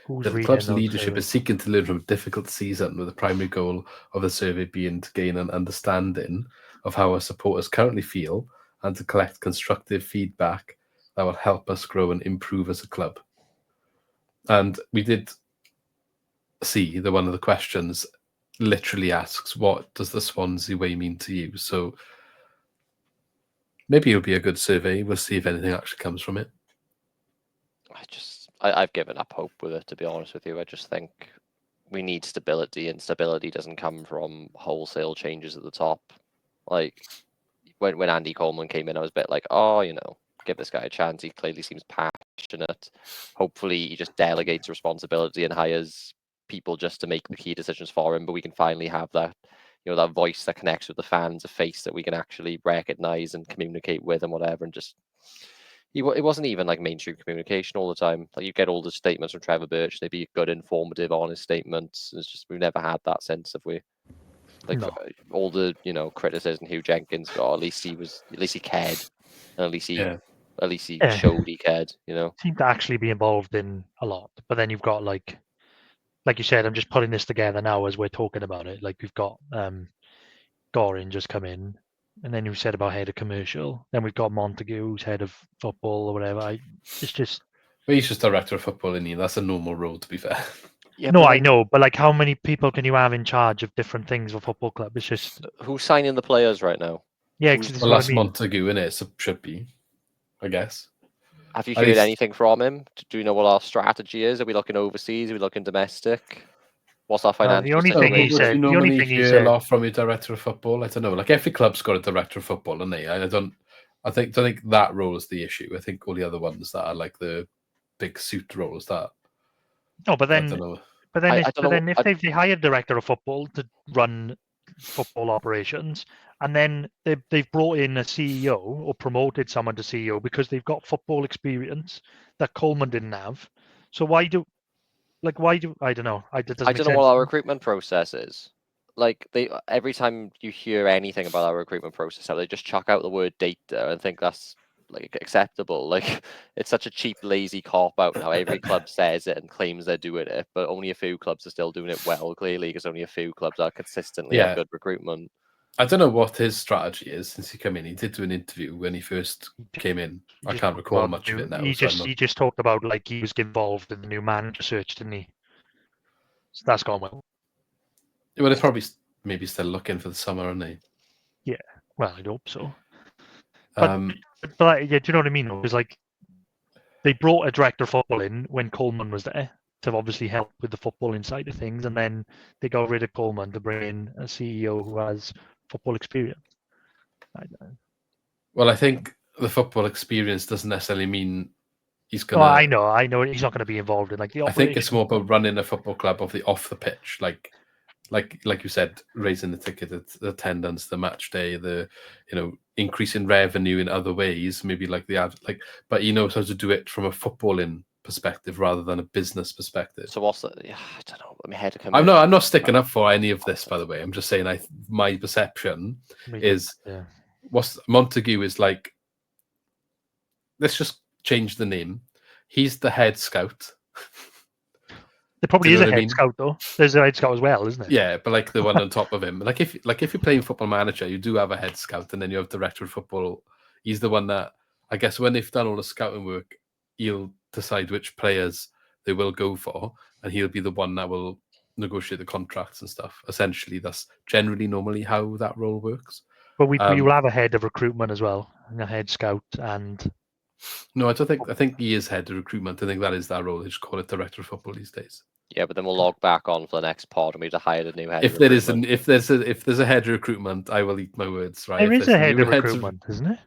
The club's leadership is seeking to learn from a difficult season, with the primary goal of the survey being to gain an understanding of how our supporters currently feel and to collect constructive feedback that will help us grow and improve as a club. And we did see that one of the questions literally asks, what does the Swansea way mean to you? So maybe it'll be a good survey. We'll see if anything actually comes from it. I've given up hope with it, to be honest with you. I just think we need stability, and stability doesn't come from wholesale changes at the top. Like when Andy Coleman came in, I was a bit like, give this guy a chance. He clearly seems passionate. Hopefully he just delegates responsibility and hires people just to make the key decisions for him, but we can finally have that, that voice that connects with the fans, a face that we can actually recognize and communicate with and whatever. And just it wasn't even like mainstream communication all the time. Like you get all the statements from Trevor Birch, they'd be good, informative, honest statements. It's just we've never had that sense, have we? Like all the criticism Hugh Jenkins got, at least he cared, and at least he showed he cared. Seemed to actually be involved in a lot, but then you've got like you said, I'm just putting this together now as we're talking about it. Like we've got Gorin just come in. And then you said about head of commercial. Then we've got Montague, who's head of football or whatever. It's just. But he's just director of football, isn't he? That's a normal role, to be fair. Yeah, no, I know, but like, how many people can you have in charge of different things of a football club? It's just who's signing the players right now? Yeah, because well, that's Montague, innit? So should be, I guess. Have you heard anything from him? Do you know what our strategy is? Are we looking overseas? Are we looking domestic? What's our financial? The only thing he said. You The only thing he said. A lot from your director of football. I don't know. Like every club's got a director of football, and I don't think that role is the issue. I think all the other ones that are like the big suit roles that. No, but then, if they hire a director of football to run football operations, and then they've brought in a CEO or promoted someone to CEO because they've got football experience that Coleman didn't have. So why do I don't know. I don't know what our recruitment process is. Like every time you hear anything about our recruitment process, they just chuck out the word data and think that's like acceptable. Like it's such a cheap, lazy cop out now. Every club says it and claims they're doing it, but only a few clubs are still doing it well. Clearly, because only a few clubs are consistently have good recruitment. I don't know what his strategy is since he came in. He did do an interview when he first came in. I can't recall much of it now. He just talked about like he was involved in the new manager search, didn't he? So that's gone well. Well, they're probably maybe still looking for the summer, aren't they? Yeah, well, I'd hope so. But yeah, do you know what I mean? Because like they brought a director of football in when Coleman was there to obviously help with the footballing side of things, and then they got rid of Coleman to bring in a CEO who has football experience. Well, I think the football experience doesn't necessarily mean he's going to... I know he's not going to be involved in like the operation. I think it's more about running a football club off the pitch, like you said, raising the ticket attendance, the match day, the increasing revenue in other ways, maybe like but he knows how to do it from a footballing perspective rather than a business perspective. So what's that? Yeah, I don't know. I mean, head of I'm not sticking up for any of this, by the way. I'm just saying my perception is what's Montague is like. Let's just change the name. He's the head scout. There probably is a head scout though. There's a head scout as well, isn't it? Yeah, but like the one on top of him. Like if you're playing Football Manager, you do have a head scout, and then you have director of football. He's the one that I guess when they've done all the scouting work, he'll decide which players they will go for, and he'll be the one that will negotiate the contracts and stuff. Essentially, that's generally normally how that role works. But we will have a head of recruitment as well, and a head scout and. No, I don't think. I think he is head of recruitment. I think that is that role. They just call it director of football these days. Yeah, but then we'll log back on for the next pod and we've hired a new head. If there's a head of recruitment, I will eat my words. Right? There is a head of recruitment, isn't it?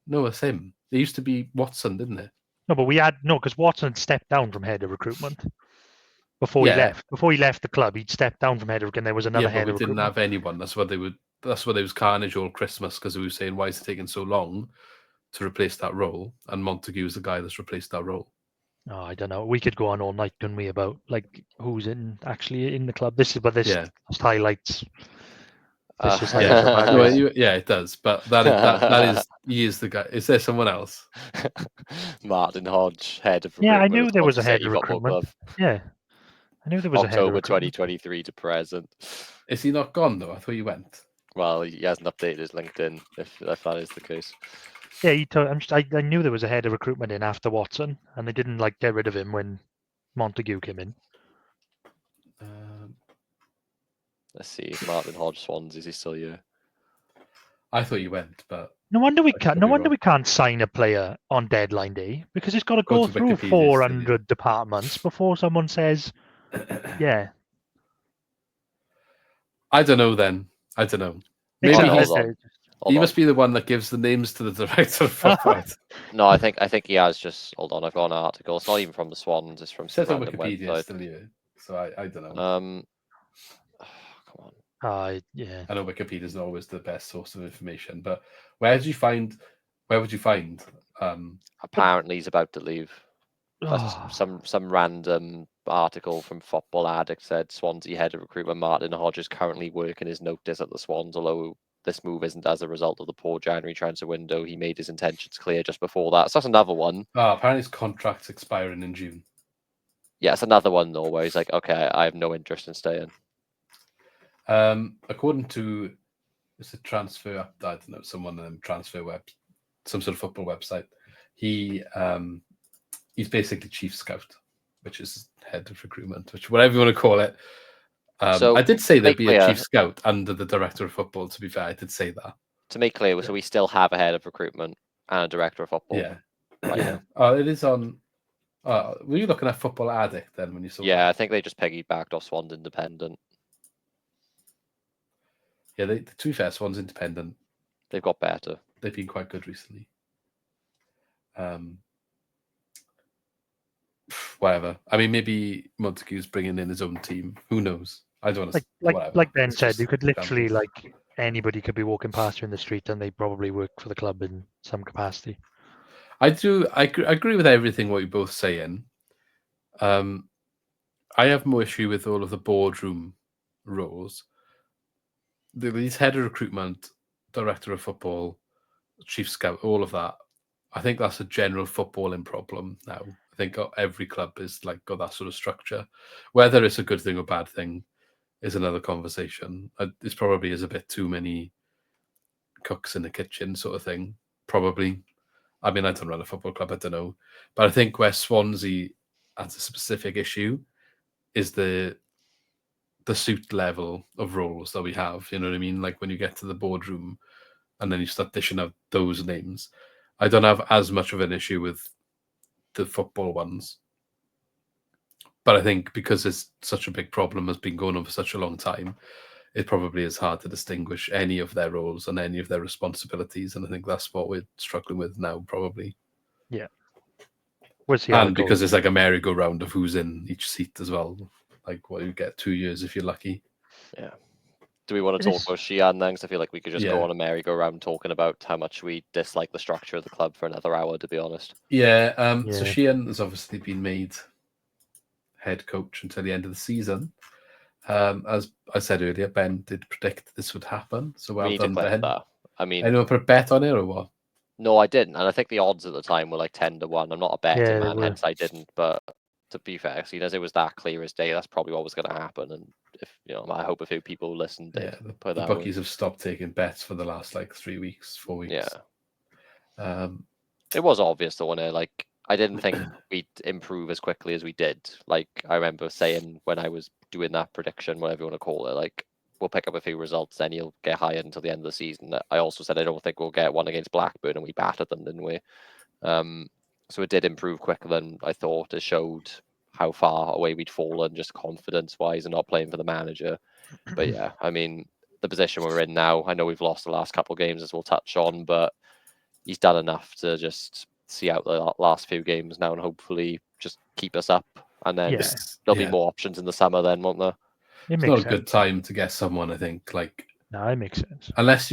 No, it's him. There used to be Watson, didn't it? No, but because Watson stepped down from head of recruitment before he left. Before he left the club, he'd stepped down from head of, and there was another head of recruitment. Didn't have anyone. That's why there was carnage all Christmas because we were saying why is it taking so long to replace that role, and Montague is the guy that's replaced that role. Oh, I don't know. We could go on all night, couldn't we, about like who's actually in the club. This just highlights. It does. But that is he is the guy. Is there someone else? Martin Hodge, head of. Yeah, I knew there was a head of recruitment. Yeah, I knew there was October a head of 2023 to present. Is he not gone though? I thought he went. Well, he hasn't updated his LinkedIn. If that is the case. Yeah, I knew there was a head of recruitment in after Watson, and they didn't like get rid of him when Montague came in. Let's see if Martin Hodge Swans is he still here? I thought you went, but no wonder we can't sign a player on deadline day because it's got to go through 400 departments before someone says, "Yeah." I don't know. Then I don't know. Maybe he must be the one that gives the names to the director of football. No, I think he has just. Hold on, I've got an article. It's not even from the Swans. It's from some random website. Still here, so I don't know. Come on. Yeah. I know Wikipedia's not always the best source of information, but where would you find? Apparently, he's about to leave. Some random article from Football Addict said Swansea head of recruitment Martin Hodge is currently working his notice at the Swans, although this move isn't as a result of the poor January transfer window. He made his intentions clear just before that. So that's another one. Apparently his contract's expiring in June. Yeah, it's another one though, where he's like, okay, I have no interest in staying. According to it's a transfer. I don't know, someone on transfer web, some sort of football website. He's basically chief scout, which is head of recruitment, which whatever you want to call it. So I did say there'd be a clear, chief scout under the director of football. To be fair, I did say that. To make clear, so we still have a head of recruitment and a director of football. Yeah. Right now. Oh, it is on. Were you looking at Football Addict then when you saw? Yeah, that? I think they just piggybacked off Swans Independent. Yeah, to be fair, Swans Independent. They've got better. They've been quite good recently. Whatever. I mean, maybe Montague's bringing in his own team. Who knows? I don't want to. Like Ben said, you could literally anybody could be walking past you in the street and they probably work for the club in some capacity. I agree with everything what you're both saying. I have more issue with all of the boardroom roles. These head of recruitment, director of football, chief scout, all of that. I think that's a general footballing problem now. I think every club is got that sort of structure. Whether it's a good thing or bad thing is another conversation. It probably is a bit too many cooks in the kitchen sort of thing. Probably. I mean, I don't run a football club, I don't know. But I think where Swansea has a specific issue is the suit level of roles that we have. You know what I mean? Like when you get to the boardroom and then you start dishing out those names. I don't have as much of an issue with the football ones. But I think because it's such a big problem, has been going on for such a long time, it probably is hard to distinguish any of their roles and any of their responsibilities. And I think that's what we're struggling with now, probably. Yeah. We'll see. And because it's like a merry-go-round of who's in each seat as well. Like, what you get 2 years if you're lucky. Yeah. Do we want to talk about Sheihan then? Because I feel like we could just go on a merry-go-round talking about how much we dislike the structure of the club for another hour, to be honest. Yeah. So Sheehan has obviously been made head coach until the end of the season. As I said earlier, Ben did predict this would happen. So well done, Ben. That. I mean, anyone put a bet on it or what? No, I didn't, and I think the odds at the time were like 10-1. I'm not a betting man, hence I didn't. But to be fair, seeing as it was that clear as day, that's probably what was going to happen. And if I hope a few people listened. Yeah, the bookies have stopped taking bets for the last 3 weeks, 4 weeks. Yeah. It was obvious though, like I didn't think we'd improve as quickly as we did. Like I remember saying when I was doing that prediction, whatever you want to call it, like we'll pick up a few results, then you'll get higher until the end of the season. I also said I don't think we'll get one against Blackburn, and we battered them, didn't we? So it did improve quicker than I thought. It showed how far away we'd fallen, just confidence-wise, and not playing for the manager. But yeah, I mean, the position we're in now, I know we've lost the last couple of games, as we'll touch on, but he's done enough to just see out the last few games now and hopefully just keep us up. And then there'll be more options in the summer then, won't there? It's not a good time to get someone, I think. No, it makes sense. Unless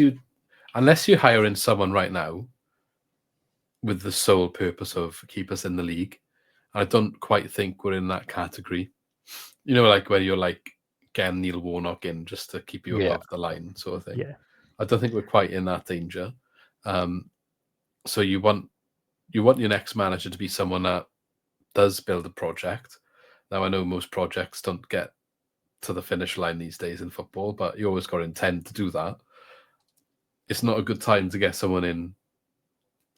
you're hiring someone right now with the sole purpose of keep us in the league. I don't quite think we're in that category. Where you're getting Neil Warnock in just to keep you above the line sort of thing. Yeah. I don't think we're quite in that danger. So you want your next manager to be someone that does build a project. Now I know most projects don't get to the finish line these days in football, but you always got to intend to do that. It's not a good time to get someone in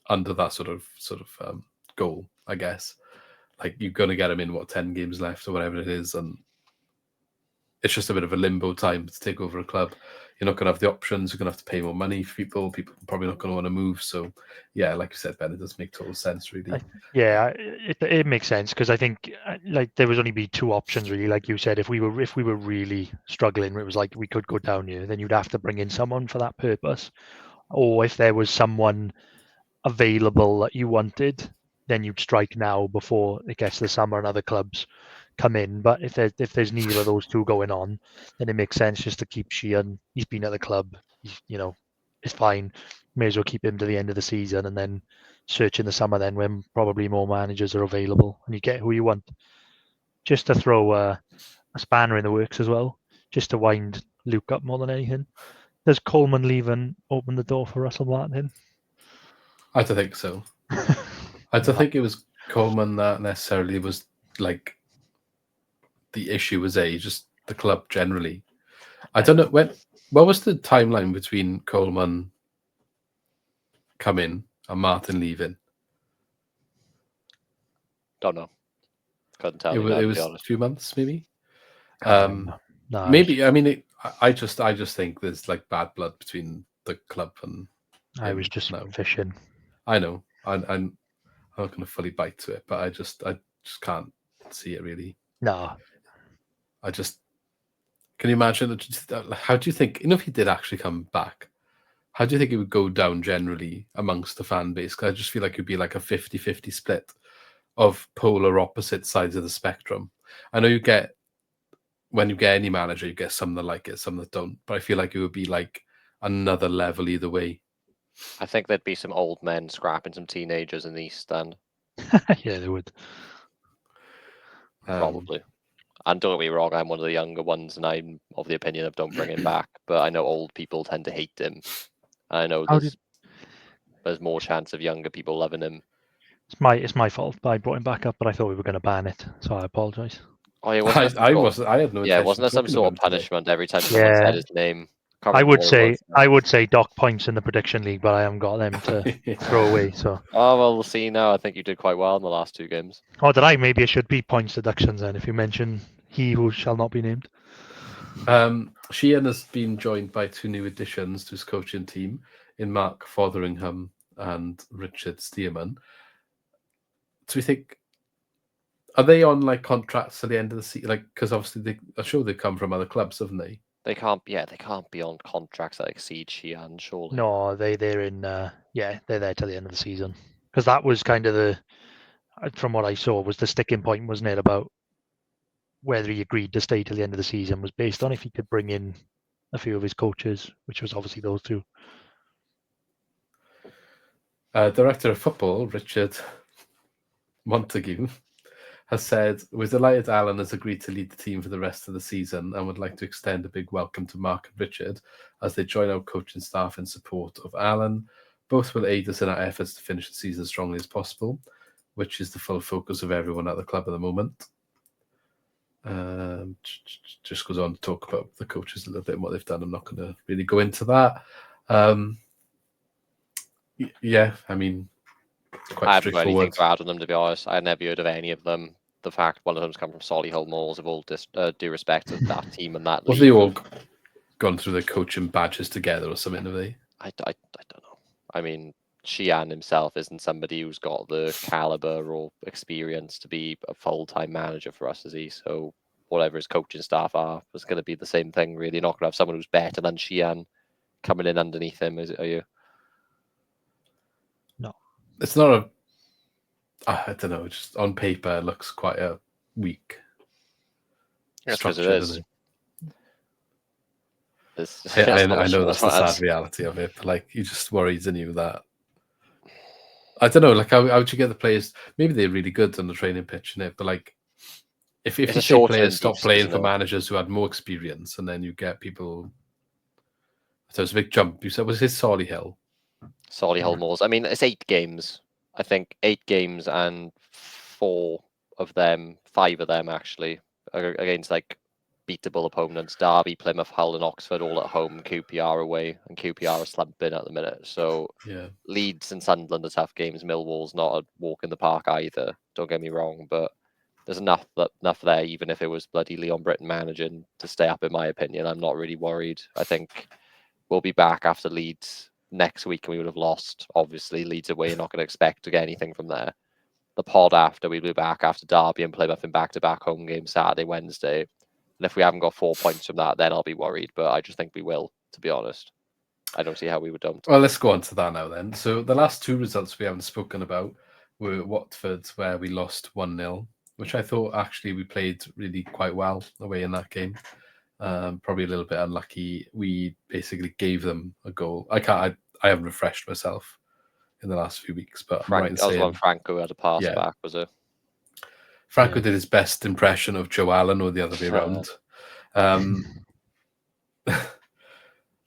under that sort of goal, I guess. You're going to get them in 10 games left or whatever it is, and it's just a bit of a limbo time to take over a club. You're not going to have the options. You're going to have to pay more money for people. People are probably not going to want to move. So, yeah, like you said, Ben, it does make total sense, really. It makes sense because I think there was only be two options, really. Like you said, if we were really struggling, it was like we could go down here, then you'd have to bring in someone for that purpose. Or if there was someone available that you wanted, then you'd strike now before it gets to the summer and other clubs come in. But if there's neither of those two going on, then it makes sense just to keep Sheehan. He's been at the club. It's fine. May as well keep him to the end of the season and then search in the summer then when probably more managers are available and you get who you want. Just to throw a spanner in the works as well, just to wind Luke up more than anything. Does Coleman leave and open the door for Russell Martin? I don't think so. I don't think it was Coleman that necessarily was the issue was just the club generally. I don't know What was the timeline between Coleman coming and Martin leaving? Don't know. Couldn't tell you. It To was be honest. 2 months, maybe. No, Maybe. I mean, I just think there's like bad blood between the club and. I was just fishing. I know. I'm not going to fully bite to it, but I just can't see it really. No. Can you imagine? How do you think? If he did actually come back, how do you think it would go down generally amongst the fan base? Because I just feel like it'd be like a 50-50 split of polar opposite sides of the spectrum. I know when you get any manager, you get some that like it, some that don't. But I feel like it would be like another level either way. I think there'd be some old men scrapping some teenagers in the East Stand. Yeah, they would. Probably. And don't get me wrong, I'm one of the younger ones, and I'm of the opinion of don't bring him back. But I know old people tend to hate him. I know there's more chance of younger people loving him. It's my fault. I brought him back up, but I thought we were going to ban it, so I apologise. Oh, yeah, wasn't I wasn't. I had no. Yeah, wasn't there some sort of punishment every time someone said his name? I would say dock points in the prediction league, but I haven't got them to throw away. So. Oh well, we'll see now. I think you did quite well in the last 2 games. Oh, did I? Maybe it should be points deductions then. If you mention he who shall not be named. Sheehan has been joined by 2 new additions to his coaching team in Mark Fotheringham and Richard Stearman. So we think, are they on like contracts to the end of the season? Like, because obviously I'm sure they come from other clubs, haven't they? They can't be on contracts that exceed Sheihan, surely. No, they're in. They're there till the end of the season, because that was kind of from what I saw, was the sticking point, wasn't it, about whether he agreed to stay till the end of the season was based on if he could bring in a few of his coaches, which was obviously those 2. Director of Football Richard Montague has said, "We're delighted Alan has agreed to lead the team for the rest of the season and would like to extend a big welcome to Mark and Richard as they join our coaching staff in support of Alan. Both will aid us in our efforts to finish the season as strongly as possible, which is the full focus of everyone at the club at the moment." Just goes on to talk about the coaches a little bit and what they've done. I'm not going to really go into that. Yeah, I mean, I haven't got anything to add on them, to be honest. I never heard of any of them. The fact one of them's come from Solihull Moors, of all due respect to that team and that league. Have they all gone through the coaching badges together or something, have they? I don't know. I mean, Sheehan himself isn't somebody who's got the caliber or experience to be a full-time manager for us, is he? So whatever his coaching staff are, it's going to be the same thing, really. You're not going to have someone who's better than Sheehan coming in underneath him, are you? No. It's not I don't know, just on paper it looks quite a weak structure, doesn't it? I know that's the sad reality of it, but like you're just worried, isn't you, that I don't know, like how would you get the players? Maybe they're really good on the training pitch, in it, but like if you say players stop playing for managers who had more experience, and then you get people. So it's a big jump. You said was his Solihull Moors. I mean, it's 8 games. I think 8 games, and 5 of them actually, are against like beatable opponents: Derby, Plymouth, Hull, and Oxford, all at home. QPR away, and QPR are slumping at the minute. So yeah, Leeds and Sunderland are tough games. Millwall's not a walk in the park either. Don't get me wrong, but there's enough there. Even if it was bloody Leon Britton managing, to stay up, in my opinion, I'm not really worried. I think we'll be back after Leeds next week, and we would have lost. Obviously, Leeds away, you're not going to expect to get anything from there. The pod after, we'll be back after Derby and Plymouth in back-to-back home games Saturday, Wednesday. And if we haven't got 4 points from that, then I'll be worried. But I just think we will, to be honest. I don't see how we would don't. Well, let's go on to that now then. So the last 2 results we haven't spoken about were Watford, where we lost 1-0, which I thought actually we played really quite well away in that game. Probably a little bit unlucky. We basically gave them a goal. I haven't refreshed myself in the last few weeks, but I'm right in saying one Franco had a pass back, was it? Franco did his best impression of Joe Allen, or the other way around.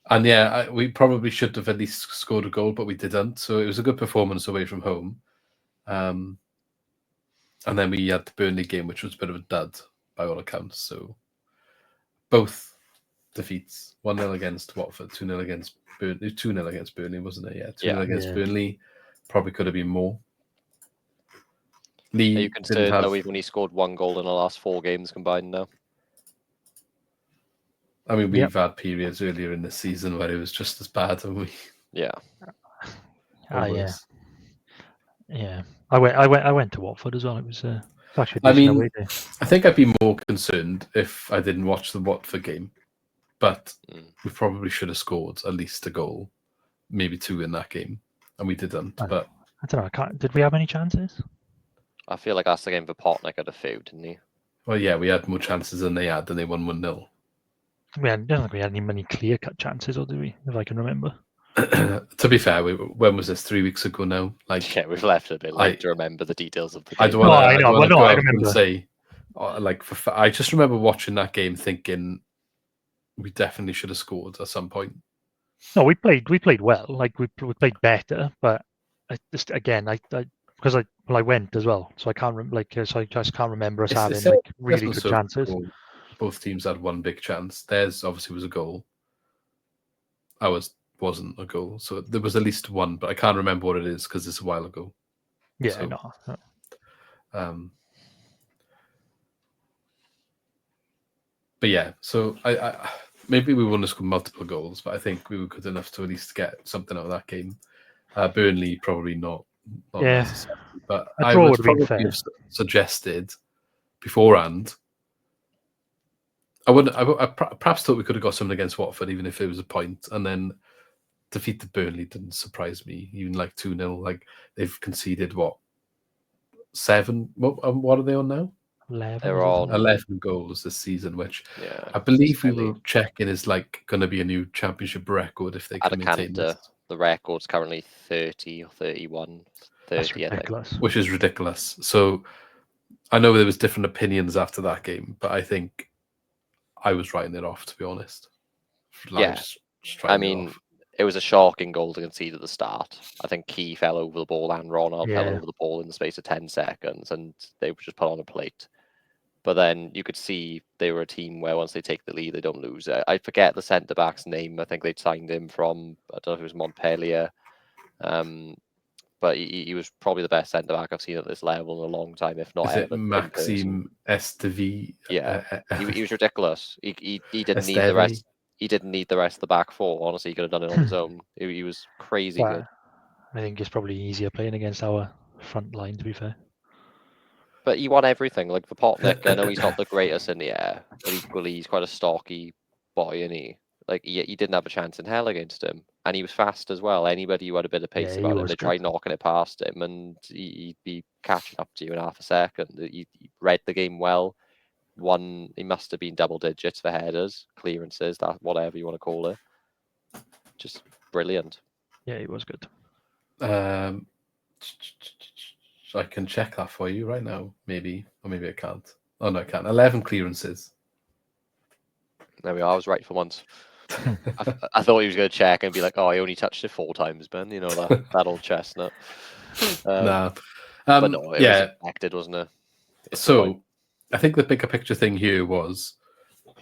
And yeah, we probably should have at least scored a goal, but we didn't. So it was a good performance away from home. And then we had the Burnley game, which was a bit of a dud by all accounts. So both defeats. 1-0 against Watford, 2-0 against Burnley, 2-0 against Burnley, wasn't it? Yeah, 2-0 against Burnley. Probably could have been more. Lee Are you concerned that we've only scored 1 goal in the last 4 games combined now? I mean, we've had periods earlier in the season where it was just as bad, haven't we? Yeah. Yeah. I went to Watford as well. It was actually a decent away day. I think I'd be more concerned if I didn't watch the Watford game, but we probably should have scored at least a goal, maybe 2 in that game, and we didn't. But I don't know. Did we have any chances? I feel like that's the game for Potnick had a few, didn't he? Well, yeah, we had more chances than they had, and they won 1-0. I don't think we had many clear-cut chances, or did we? If I can remember. To be fair, when was this? 3 weeks ago now. Yeah, we've left it a bit late to remember the details of the game. I don't want to go out and say, I just remember watching that game thinking we definitely should have scored at some point. No, we played well. Like we played better, but I just because I went as well, so I can't so I just can't remember us having really good chances. Both teams had one big chance. Theirs obviously was a goal. Ours wasn't a goal, so there was at least one, but I can't remember what it is because it's a while ago. Yeah, so, no. But yeah, so I maybe we wouldn't have scored multiple goals, but I think we were good enough to at least get something out of that game. Burnley probably not necessarily, but I would probably have suggested beforehand. I perhaps thought we could have got something against Watford, even if it was a point, and then defeated Burnley didn't surprise me. Even like 2-0, like they've conceded 7? What are they on now? 11. They're on 11 goals this season, which I believe we were checking is like going to be a new championship record if they can maintain this. The record's currently 30 or 31. 30, I think. Which is ridiculous. So I know there was different opinions after that game, but I think I was writing it off, to be honest. It was a shocking goal to concede at the start. I think Key fell over the ball and Ronald fell over the ball in the space of 10 seconds, and they were just put on a plate. But then you could see they were a team where once they take the lead, they don't lose. I forget the centre-back's name. I think they'd signed him from, I don't know if it was Montpellier. But he was probably the best centre-back I've seen at this level in a long time, if not ever. Maxime Estevie? Yeah, he was ridiculous. He didn't need the rest. He didn't need the rest of the back four. Honestly, he could have done it on his own. He was crazy good. I think it's probably easier playing against our front line, to be fair. But he won everything. Like for Potnick, I know he's not the greatest in the air, but equally he's quite a stocky boy, and he didn't have a chance in hell against him, and he was fast as well. Anybody who had a bit of pace about him, they tried knocking it past him, and he'd be catching up to you in half a second. He read the game well. He must have been double digits for headers, clearances, that whatever you want to call it. Just brilliant. Yeah, he was good. I can check that for you right now, maybe, or maybe I can't. Oh no, I can't. 11 clearances. There we are. I was right for once. I thought he was going to check and be like, "Oh, I only touched it 4 times, Ben." You know that old chestnut. Nah. But no, it was expected, wasn't it? So, I think the bigger picture thing here was,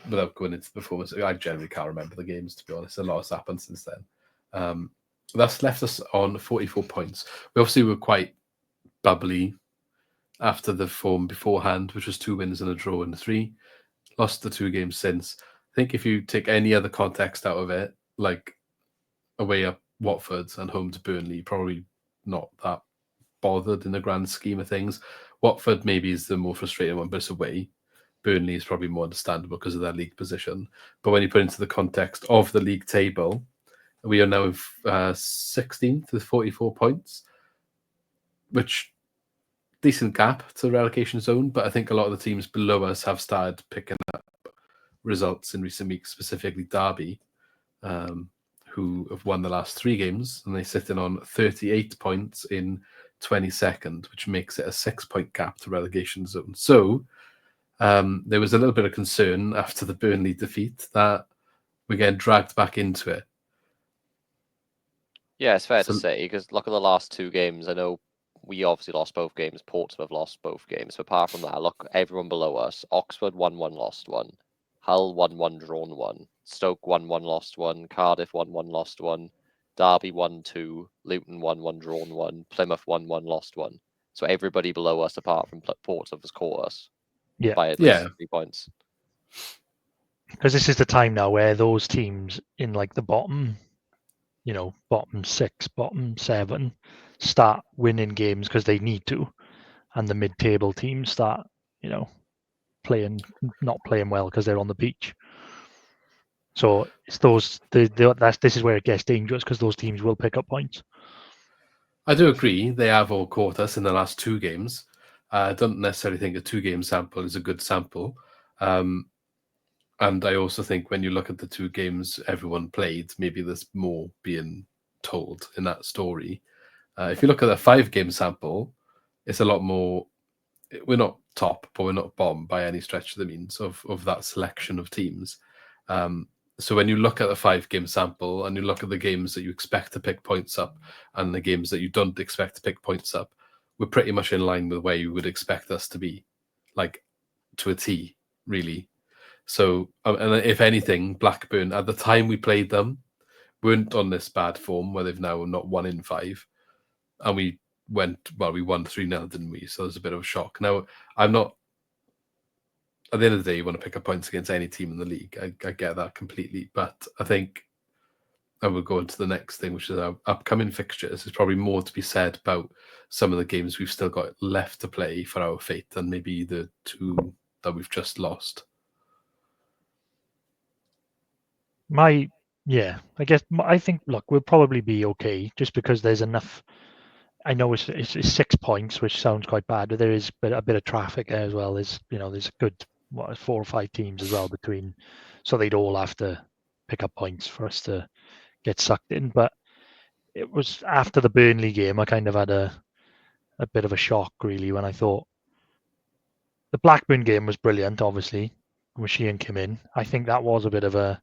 without going into the performance, I generally can't remember the games, to be honest. A lot has happened since then. That's left us on 44 points. We obviously were quite bubbly after the form beforehand, which was 2 wins and a draw and 3. Lost the 2 games since. I think if you take any other context out of it, like away at Watford and home to Burnley, probably not that bothered in the grand scheme of things. Watford maybe is the more frustrating one, but it's away. Burnley is probably more understandable because of their league position. But when you put into the context of the league table, we are now 16th with 44 points, which decent gap to the relegation zone. But I think a lot of the teams below us have started picking up results in recent weeks, specifically Derby, who have won the last 3 games, and they're sitting on 38 points in 22nd, which makes it a 6-point gap to relegation zone. So there was a little bit of concern after the Burnley defeat that we're getting dragged back into it. Yeah, it's fair to say, because look at the last 2 games. I know we obviously lost both games. Portsmouth lost both games. But apart from that, look, everyone below us, Oxford won 1, lost 1. Hull 1-1, drawn 1. Stoke 1-1, lost 1. Cardiff 1-1, lost 1. Derby 1-2. Luton 1-1, drawn 1. Plymouth 1-1, lost 1. So everybody below us, apart from Portsmouth, has caught us by at least 3 points. Because this is the time now where those teams in like the bottom, bottom 6, bottom 7, start winning games because they need to, and the mid-table teams start, not playing well because they're on the beach. So it's this is where it gets dangerous because those teams will pick up points. I do agree they have all caught us in the last 2 games. I don't necessarily think a 2-game sample is a good sample. And I also think when you look at the 2 games everyone played, maybe there's more being told in that story. If you look at the 5-game sample, it's a lot more. We're not top, but we're not bottom by any stretch of the means of that selection of teams. So when you look at the 5-game sample and you look at the games that you expect to pick points up and the games that you don't expect to pick points up, we're pretty much in line with where you would expect us to be, like to a T, really. So, and if anything, Blackburn, at the time we played them, weren't on this bad form where they've now not won in 5. And we won 3-0, didn't we? So there's a bit of a shock. Now, I'm not, at the end of the day, you want to pick up points against any team in the league. I get that completely. But I think, and we'll go into the next thing, which is our upcoming fixtures. There's probably more to be said about some of the games we've still got left to play for our fate than maybe the 2 that we've just lost. I think, look, we'll probably be okay just because there's enough. I know it's 6 points, which sounds quite bad, but there is a bit of traffic there as well. There's a good 4 or 5 teams as well between, so they'd all have to pick up points for us to get sucked in. But it was after the Burnley game, I kind of had a bit of a shock really when I thought the Blackburn game was brilliant. Obviously, when Sheehan came in, I think that was a bit of a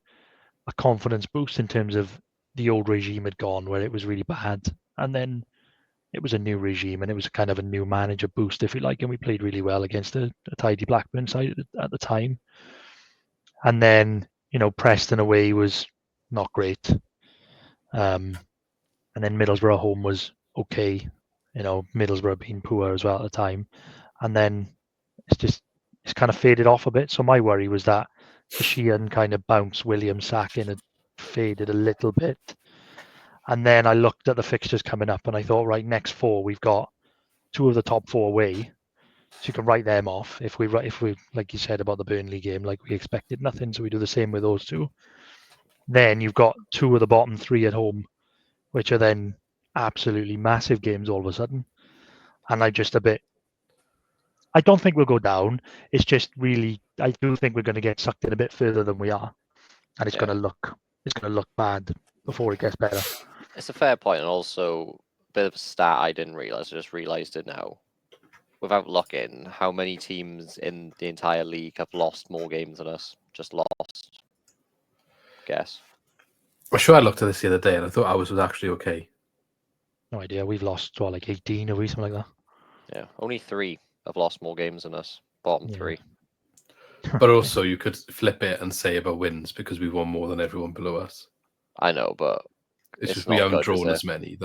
confidence boost in terms of the old regime had gone where it was really bad, and then it was a new regime and it was kind of a new manager boost, if you like, and we played really well against a tidy Blackburn side at the time. And then Preston away was not great, and then Middlesbrough home was okay. Middlesbrough being poor as well at the time, and then it's kind of faded off a bit. So my worry was that the Sheehan kind of bounce Williams sack in had faded a little bit. And then I looked at the fixtures coming up and I thought, right, next 4, we've got 2 of the top 4 away. So you can write them off. If we, like you said about the Burnley game, like we expected nothing. So we do the same with those 2. Then you've got 2 of the bottom 3 at home, which are then absolutely massive games all of a sudden. And I don't think we'll go down. It's just really, I do think we're going to get sucked in a bit further than we are. And it's going to look bad before it gets better. It's a fair point, and also a bit of a stat I didn't realize. I just realized it now. Without looking, how many teams in the entire league have lost more games than us? Just lost. Guess. I'm sure I looked at this the other day and I thought ours was actually okay. No idea. We've lost, like 18 or something like that? Yeah, only 3 have lost more games than us. Bottom 3. But also you could flip it and say about wins because we've won more than everyone below us. I know, but it's just we haven't drawn as many.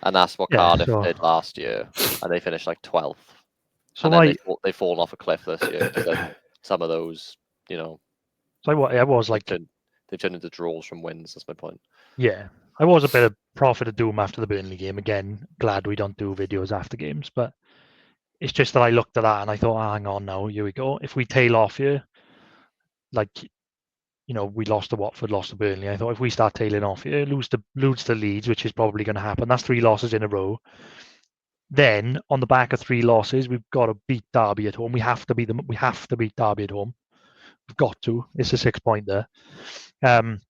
And that's what Cardiff did last year, and they finished like 12th. So and then they've fallen off a cliff this year. Some of those, So I was like, they've turned into draws from wins. That's my point. Yeah, I was a bit of prophet of doom after the Burnley game. Again, glad we don't do videos after games, but it's just that I looked at that and I thought, hang on now, here we go. If we tail off here, like, we lost to Watford, lost to Burnley. I thought if we start tailing off here, lose to Leeds, which is probably going to happen. That's 3 losses in a row. Then on the back of 3 losses, we've got to beat Derby at home. We have to beat them. We have to beat Derby at home. We've got to. It's a 6-pointer. And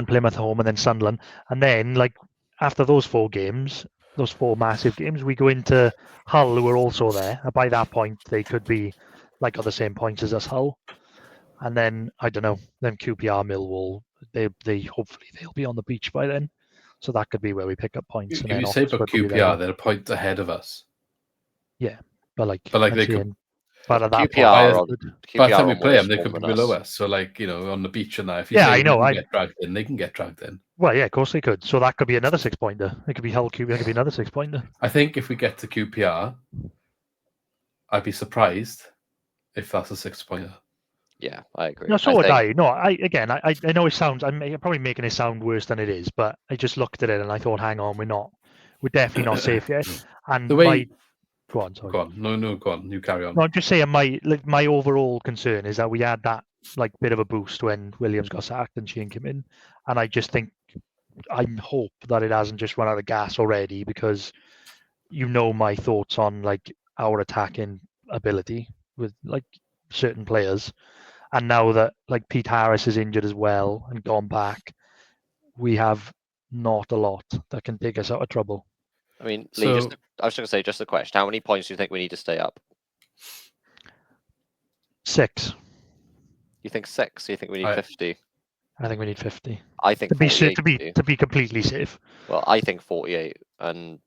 Plymouth home, and then Sunderland. And then, like, after those 4 games, those 4 massive games, we go into Hull, who are also there. And by that point, they could be like on the same points as us, Hull. And then, I don't know, then QPR, Millwall, they hopefully they'll be on the beach by then. So that could be where we pick up points. If you say about QPR, they're a point ahead of us. Yeah, but they But at that QPR point, by the time we on play worse them, they form could be than below us. us. So, like, on the beach and that. If you Yeah, say I we know, can get dragged in, they can get dragged in. well, yeah, of course they could. So that could be another 6-pointer. It could be Hull QPR. It could be another 6-pointer. I think if we get to QPR, I'd be surprised if that's a 6-pointer. Yeah, I agree. No, so would I. No, I know it sounds. I'm probably making it sound worse than it is, but I just looked at it and I thought, hang on, we're definitely not safe yet. And The way, go on, sorry. go on, no, go on, you carry on. No, I'm just saying my overall concern is that we had that like bit of a boost when Williams got sacked and Sheehan came in, and I just think I hope that it hasn't just run out of gas already, because my thoughts on like our attacking ability with like certain players. And now that like Pete Harris is injured as well and gone back, we have not a lot that can take us out of trouble. I mean, Lee, I was just going to say, just a question. How many points do you think we need to stay up? 6. You think 6? You think we need 50? I think we need 50. I think to be completely safe. Well, I think 48, and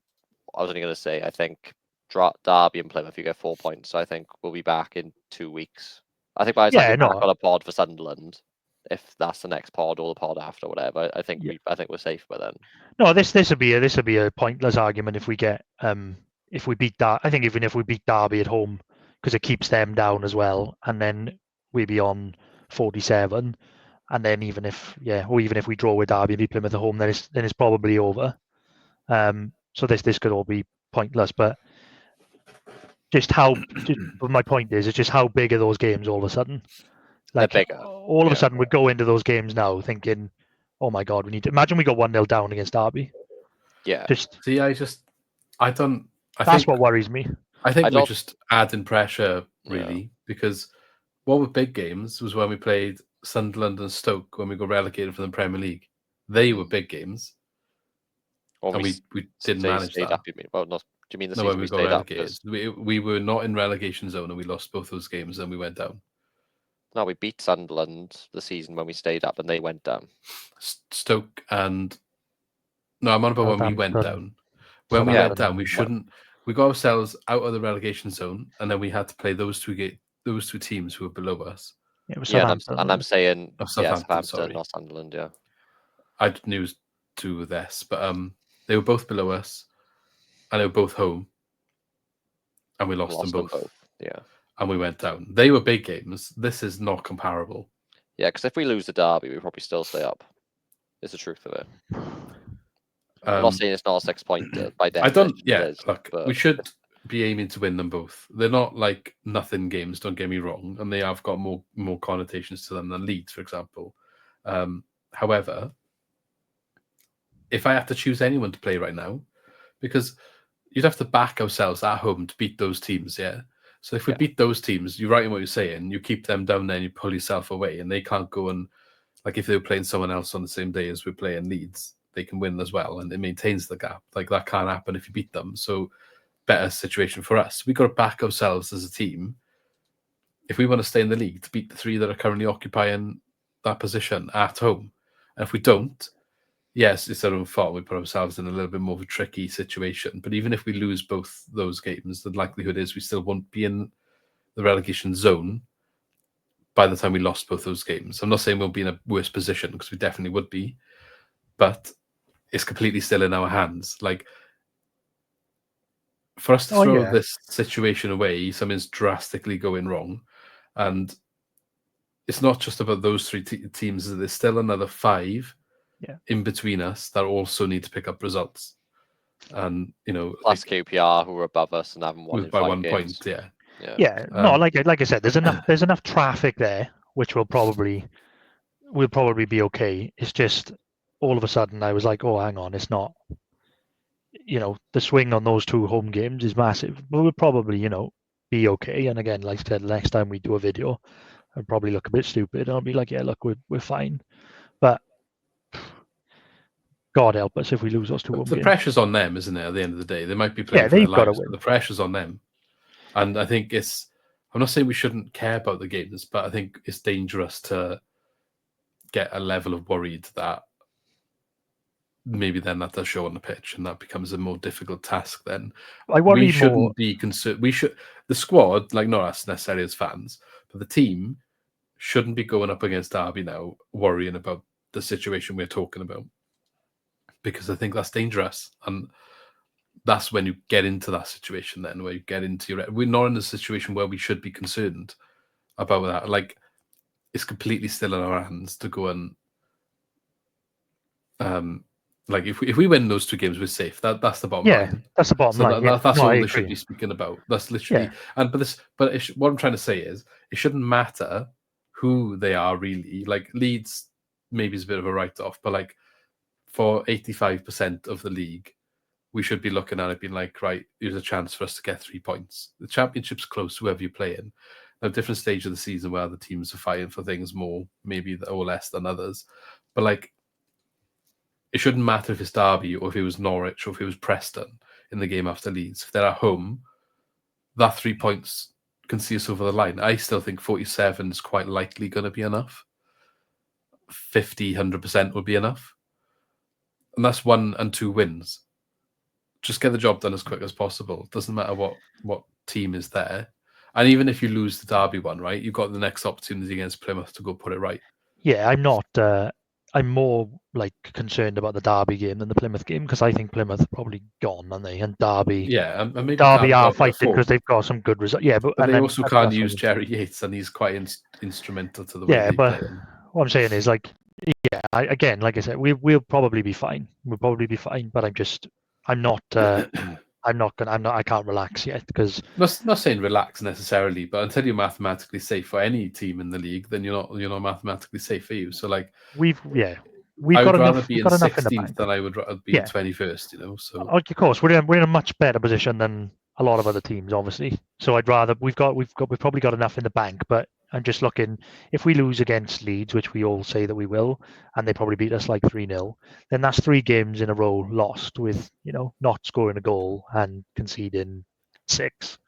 I was only going to say, I think Derby and Plymouth, you get 4 points. So I think we'll be back in 2 weeks. I think by the time we're back on a pod for Sunderland, if that's the next pod or the pod after, whatever, I think we're safe by then. No, this would be a pointless argument if we get if we beat I think even if we beat Derby at home, because it keeps them down as well, and then we'd be on 47, and then even if we draw with Derby and beat Plymouth at home, then it's probably over. So this could all be pointless, but my point is, it's just how big are those games all of a sudden? Like, they're bigger. All of a sudden, we go into those games now thinking, oh my God, we need to imagine we got 1-0 down against Derby. Yeah. That's what worries me. I think we're just adding pressure, really, because what were big games was when we played Sunderland and Stoke when we got relegated from the Premier League. They were big games. And we didn't manage that. Up, you mean? Well, not, do you mean the season when we got relegated? Up? We were not in relegation zone and we lost both those games and we went down. No, we beat Sunderland the season when we stayed up and they went down. Stoke and... No, I'm on about when we went down. When we went down, we shouldn't... We got ourselves out of the relegation zone and then we had to play those two teams who were below us. It was Southampton. And I'm saying... Southampton, sorry. Not Sunderland, yeah. I knew two with this, but they were both below us and they were both home. And we lost them both. Yeah. And we went down. They were big games. This is not comparable. Yeah, because if we lose the Derby, we probably still stay up. Is the truth of it. I'm not saying it's not a 6-pointer by definition. We should be aiming to win them both. They're not like nothing games, don't get me wrong, and they have got more connotations to them than Leeds, for example. However, if I have to choose anyone to play right now, because you'd have to back ourselves at home to beat those teams, yeah? So if we beat those teams, you're right in what you're saying, you keep them down there and you pull yourself away, and they can't go and, like if they were playing someone else on the same day as we're playing Leeds, they can win as well, and it maintains the gap. Like that can't happen if you beat them. So better situation for us. We've got to back ourselves as a team if we want to stay in the league to beat the 3 that are currently occupying that position at home. And if we don't, yes, it's our own fault. We put ourselves in a little bit more of a tricky situation. But even if we lose both those games, the likelihood is we still won't be in the relegation zone by the time we lost both those games. I'm not saying we'll be in a worse position, because we definitely would be, but it's completely still in our hands. Like, for us to throw this situation away, something's drastically going wrong. And it's not just about those 3 teams. There's still another 5 in between us that also need to pick up results. And, plus QPR, who are above us and haven't won by 1 games. point, no, like I said, there's enough traffic there, which will probably be okay. It's just all of a sudden I was like, oh, hang on, it's not. The swing on those 2 home games is massive, but we'll probably be okay. And again, like I said, next time we do a video, I'll probably look a bit stupid. I'll be like, yeah, look, we're fine. But God help us if we lose those 2 home games. The pressure's on them, isn't it? At the end of the day, they might be playing for their lives, but the pressure's on them. And I think I'm not saying we shouldn't care about the games, but I think it's dangerous to get a level of worried that maybe then that does show on the pitch, and that becomes a more difficult task. Then I worry we shouldn't more. be concerned. The squad, like not us necessarily as fans, but the team shouldn't be going up against Derby now, worrying about the situation we're talking about, because I think that's dangerous, and that's when you get into that situation. Then where you get into we're not in a situation where we should be concerned about that. Like, it's completely still in our hands to go and like if we win those 2 games, we're safe. That's the bottom line. That's the bottom line. That's No, all I they agree. should be speaking about. That's literally what I'm trying to say is it shouldn't matter who they are really. Like, Leeds maybe is a bit of a write-off, but like for 85% of the league, we should be looking at it being like, right, here's a chance for us to get 3 points. The championship's close, whoever you're playing. At different stage of the season where the teams are fighting for things more, maybe or less than others. But like, it shouldn't matter if it's Derby or if it was Norwich or if it was Preston in the game after Leeds. If they're at home, that 3 points can see us over the line. I still think 47 is quite likely going to be enough. 50, 100% would be enough. And that's 1 and 2 wins. Just get the job done as quick as possible. Doesn't matter what team is there. And even if you lose the Derby one, right, you've got the next opportunity against Plymouth to go put it right. Yeah, I'm not. I'm more like concerned about the Derby game than the Plymouth game, because I think Plymouth are probably gone, aren't they? And Derby, and maybe Derby are fighting because they've got some good results. Yeah, but they also can't use Jerry Yates, and he's quite instrumental to the way they play. What I'm saying is, like, again, like I said, we'll probably be fine. We'll probably be fine, but I'm not. I can't relax yet, because not saying relax necessarily, but until you're mathematically safe for any team in the league, then you're not mathematically safe for you. So like we've I got would rather enough. be We've in got enough in the 16th bank. than I would rather be in 21st. You know, so of course we're in a much better position than a lot of other teams, obviously. So I'd rather we've probably got enough in the bank, but I'm just looking, if we lose against Leeds, which we all say that we will, and they probably beat us like 3-0, then that's 3 games in a row lost with, not scoring a goal and conceding 6.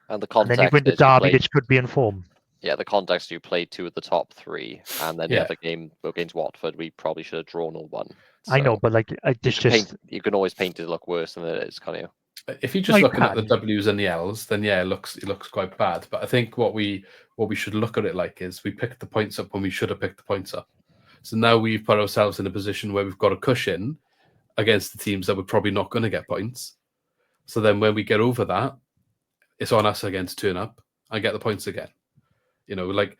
And the context, and then you win the Derby, which could be in form. Yeah, the context, you played 2 of the top 3, and then the other game against Watford, we probably should have drawn or won. So I know, but like, you can always paint it to look worse than it is, can't you? If you're just looking at the W's and the L's, then it looks quite bad. But I think what we should look at it like is we picked the points up when we should have picked the points up. So now we've put ourselves in a position where we've got a cushion against the teams that we're probably not going to get points. So then when we get over that, it's on us again to turn up and get the points again. Like,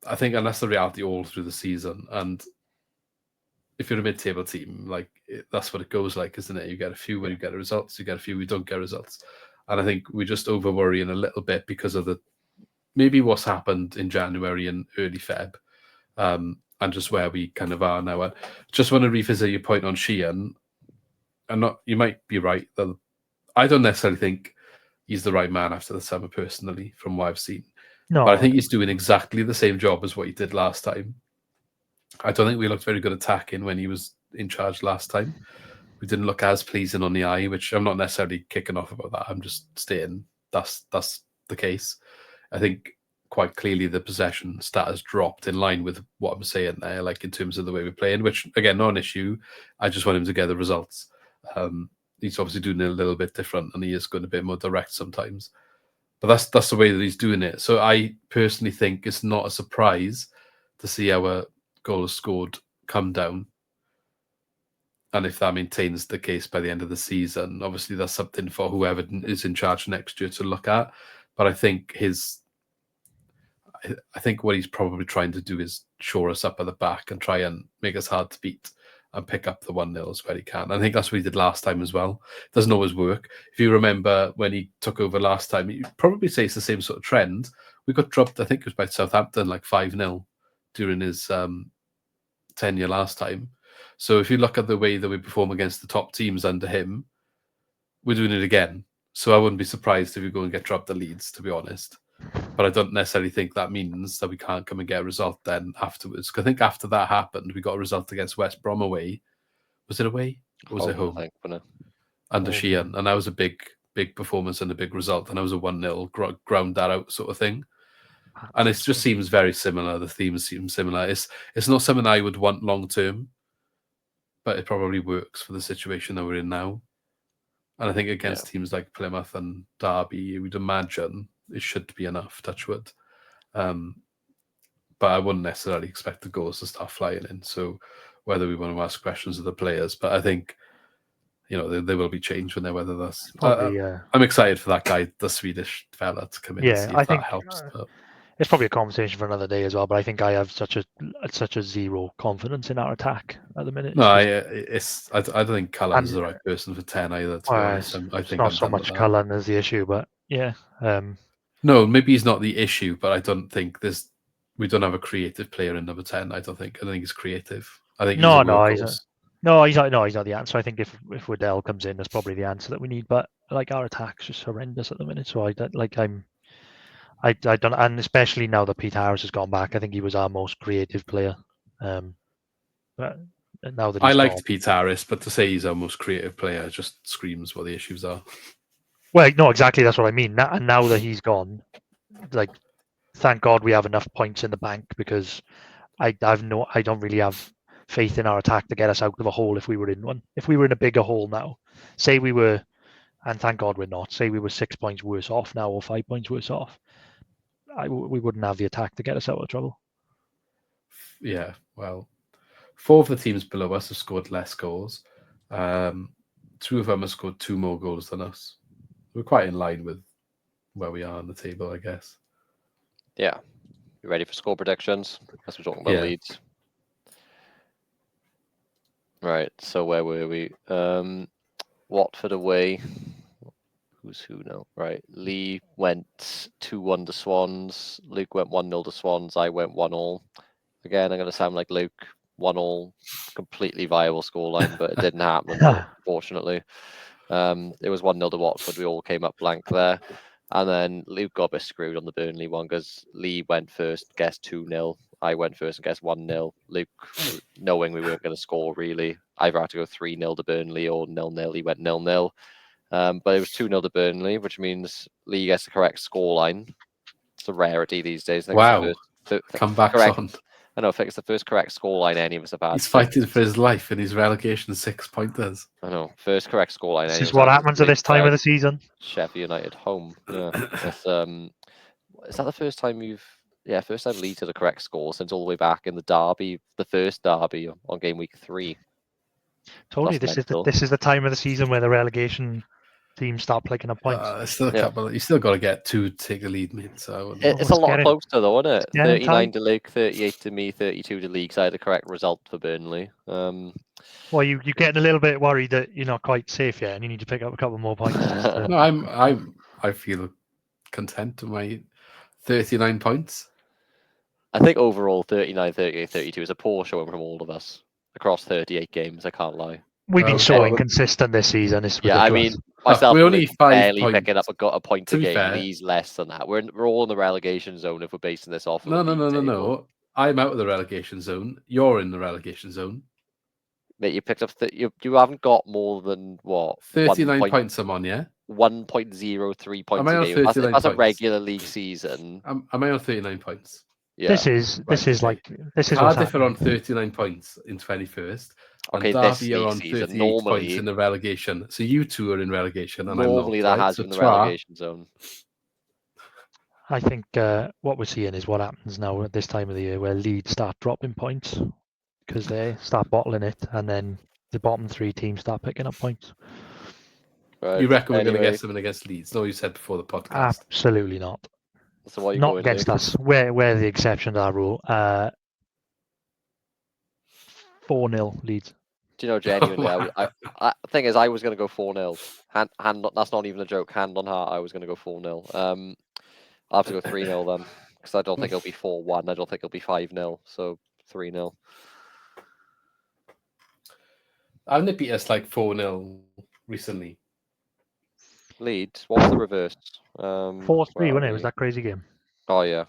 I think, and that's the reality all through the season. And if you're a mid-table team, like, that's what it goes like, isn't it? You get a few where you get results, you get a few we don't get results. And I think we just over worrying a little bit because of maybe what's happened in January and early Feb, and just where we kind of are now. I just want to revisit your point on Sheehan. You might be right. I don't necessarily think he's the right man after the summer, personally, from what I've seen. No, but I think he's doing exactly the same job as what he did last time. I don't think we looked very good attacking when he was in charge last time. We didn't look as pleasing on the eye, which I'm not necessarily kicking off about that. I'm just stating that's the case. I think quite clearly the possession stat has dropped in line with what I'm saying there, like in terms of the way we're playing, which, again, not an issue. I just want him to get the results. He's obviously doing it a little bit different, and he is going a bit more direct sometimes. But that's the way that he's doing it. So I personally think it's not a surprise to see our goals scored come down. And if that maintains the case by the end of the season, obviously that's something for whoever is in charge next year to look at. But I think what he's probably trying to do is shore us up at the back and try and make us hard to beat and pick up the 1-0s where he can. I think that's what he did last time as well. It doesn't always work. If you remember when he took over last time, you'd probably say it's the same sort of trend. We got dropped, I think it was by Southampton, like 5-0 during his tenure last time. So if you look at the way that we perform against the top teams under him, we're doing it again. So I wouldn't be surprised if we go and get dropped the Leeds, to be honest. But I don't necessarily think that means that we can't come and get a result then afterwards. Because I think after that happened, we got a result against West Brom away. Was it away? Or was it home? I think, under Sheehan. And that was a big performance and a big result. And that was a 1-0 ground that out sort of thing. And it just seems very similar. The themes seem similar. It's not something I would want long term. but it probably works for the situation that we're in now. And I think against teams like Plymouth and Derby, you would imagine it should be enough, touch wood. But I wouldn't necessarily expect the goals to start flying in. So whether we want to ask questions of the players, but I think, there will be change when they weather this. Probably, I'm excited for that guy, the Swedish fella, to come in and see if that helps. It's probably a conversation for another day as well, but I think I have such a zero confidence in our attack at the minute. No, I don't think Cullen's the right person for 10 either, to be honest. I think not so much Cullen as the issue, but yeah. No, maybe he's not the issue, but I don't think we don't have a creative player in number 10. I don't think he's creative. I think he's not the answer. I think if Waddell comes in, that's probably the answer that we need. But like our attack's just horrendous at the minute, so I don't, and especially now that Pete Harris has gone back, I think he was our most creative player. But now that I liked Pete Harris, but to say he's our most creative player just screams what the issues are. Well, no, exactly. That's what I mean. Now that he's gone, like, thank God we have enough points in the bank, because I don't really have faith in our attack to get us out of a hole if we were in one. If we were in a bigger hole now, say we were, and thank God we're not, say we were 6 points worse off now or 5 points worse off, we wouldn't have the attack to get us out of trouble. Yeah, well, 4 of the teams below us have scored less goals. 2 of them have scored 2 more goals than us. We're quite in line with where we are on the table, I guess. Yeah. You ready for score predictions? As we're talking about Leeds. Right, so where were we? Watford away. Who's who now? Right, Lee went 2-1 to Swans. Luke went 1-0 to Swans. I went 1-1. Again, I'm going to sound like Luke. 1-1, completely viable scoreline, but it didn't happen, unfortunately. It was 1-0 to Watford. We all came up blank there. And then Luke got a bit screwed on the Burnley one, because Lee went first, guessed 2-0. I went first and guessed 1-0. Luke, knowing we weren't going to score, really, either had to go 3-0 to Burnley or 0-0. He went 0-0. But it was 2-0 to Burnley, which means Lee gets the correct scoreline. It's a rarity these days. Wow. Comebacks on. I know, I think it's the first correct scoreline any of us have had. He's fighting for his life in his relegation 6-pointers. I know, first correct scoreline. This is what happens at this time of the season. Sheffield United home. Yeah, is that the first time first time Leeds had a correct score since all the way back in the derby, the first derby on game week 3. Told you, this is the time of the season where the relegation teams start picking up points. Still a couple. You still got to get 2 to take the lead, mate. So it's a lot closer, though, isn't it? 39 to Luke, 38 to me, 32 to League. So I had the correct result for Burnley. Well, you're getting a little bit worried that you're not quite safe yet, and you need to pick up a couple more points. No, I feel content with my 39 points. I think overall 39, 38, 32 is a poor showing from all of us across 38 games. I can't lie. We've been so inconsistent this season. It's ridiculous. I mean, myself, we're only 5 barely points. picking up a point a game. He's less than that. We're all in the relegation zone if we're basing this off. No. I'm out of the relegation zone. You're in the relegation zone. Mate, you picked up. You haven't got more than what? 39 points. I'm on, yeah. 1.03 points a game. That's a regular league season. Am I on 39 points? Yeah. This is Cardiff are on 39 points in 21st. Okay, and Derby are on 38 points in the relegation. So you 2 are in relegation, and normally I'm not, that has in the relegation zone. I think what we're seeing is what happens now at this time of the year, where Leeds start dropping points because they start bottling it, and then the bottom 3 teams start picking up points. Right. You reckon we're going to get something against Leeds? No, you said before the podcast. Absolutely not. So what not against us. We're the exception to that rule. 4-0 Leeds. Do you know, genuinely, I thing is, I was going to go 4-0. That's not even a joke. Hand on heart, I was going to go 4-0. I'll have to go 3-0 then, because I don't think it'll be 4-1. I don't think it'll be 5-0. So 3-0. Haven't it beat us like 4-0 recently? Leeds. What was the reverse? 4-3, wasn't it? It was that crazy game. Oh yeah.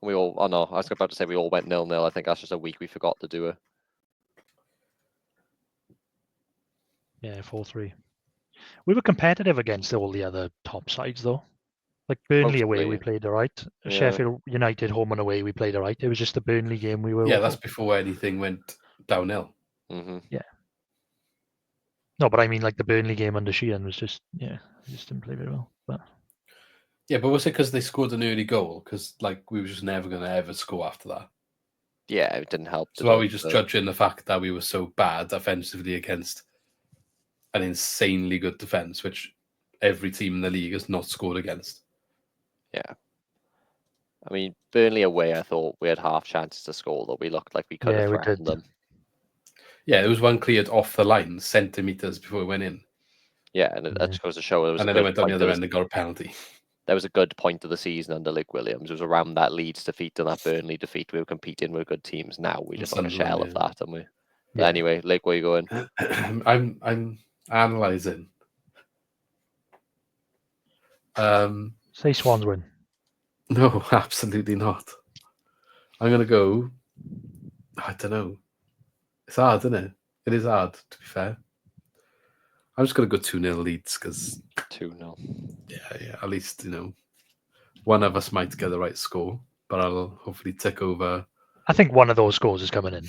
We all. Oh no, I was about to say we all went 0-0. I think that's just a week we forgot to do it. Yeah, 4-3. We were competitive against all the other top sides, though. Like Burnley away, we played all right. Yeah. Sheffield United home and away, we played all right. It was just the Burnley game we were. Yeah, that's before anything went downhill. Mm-hmm. Yeah, No, but I mean, like the Burnley game under Sheehan was just didn't play very well. But was it because they scored an early goal? Because like we were just never going to ever score after that. Yeah, it didn't help. So are we just judging the fact that we were so bad offensively against an insanely good defence, which every team in the league has not scored against? Yeah. I mean, Burnley away, I thought we had half chances to score, that we looked like we could have threatened them. Yeah, there was one cleared off the line, centimetres before it went in. Yeah, and it just goes to show it was. And then it went down the other end and got a penalty. There was a good point of the season under Luke Williams. It was around that Leeds defeat and that Burnley defeat. We were competing with good teams. Now we just want a shell of that, and we. Yeah. Anyway, Luke, where are you going? I'm analysing. Say Swans win. No, absolutely not. I'm going to go. I don't know. It's hard, isn't it? It is hard, to be fair. I'm just going to go 2-0 Leeds because 2-0. Yeah. At least, one of us might get the right score, but I'll hopefully tick over. I think one of those scores is coming in.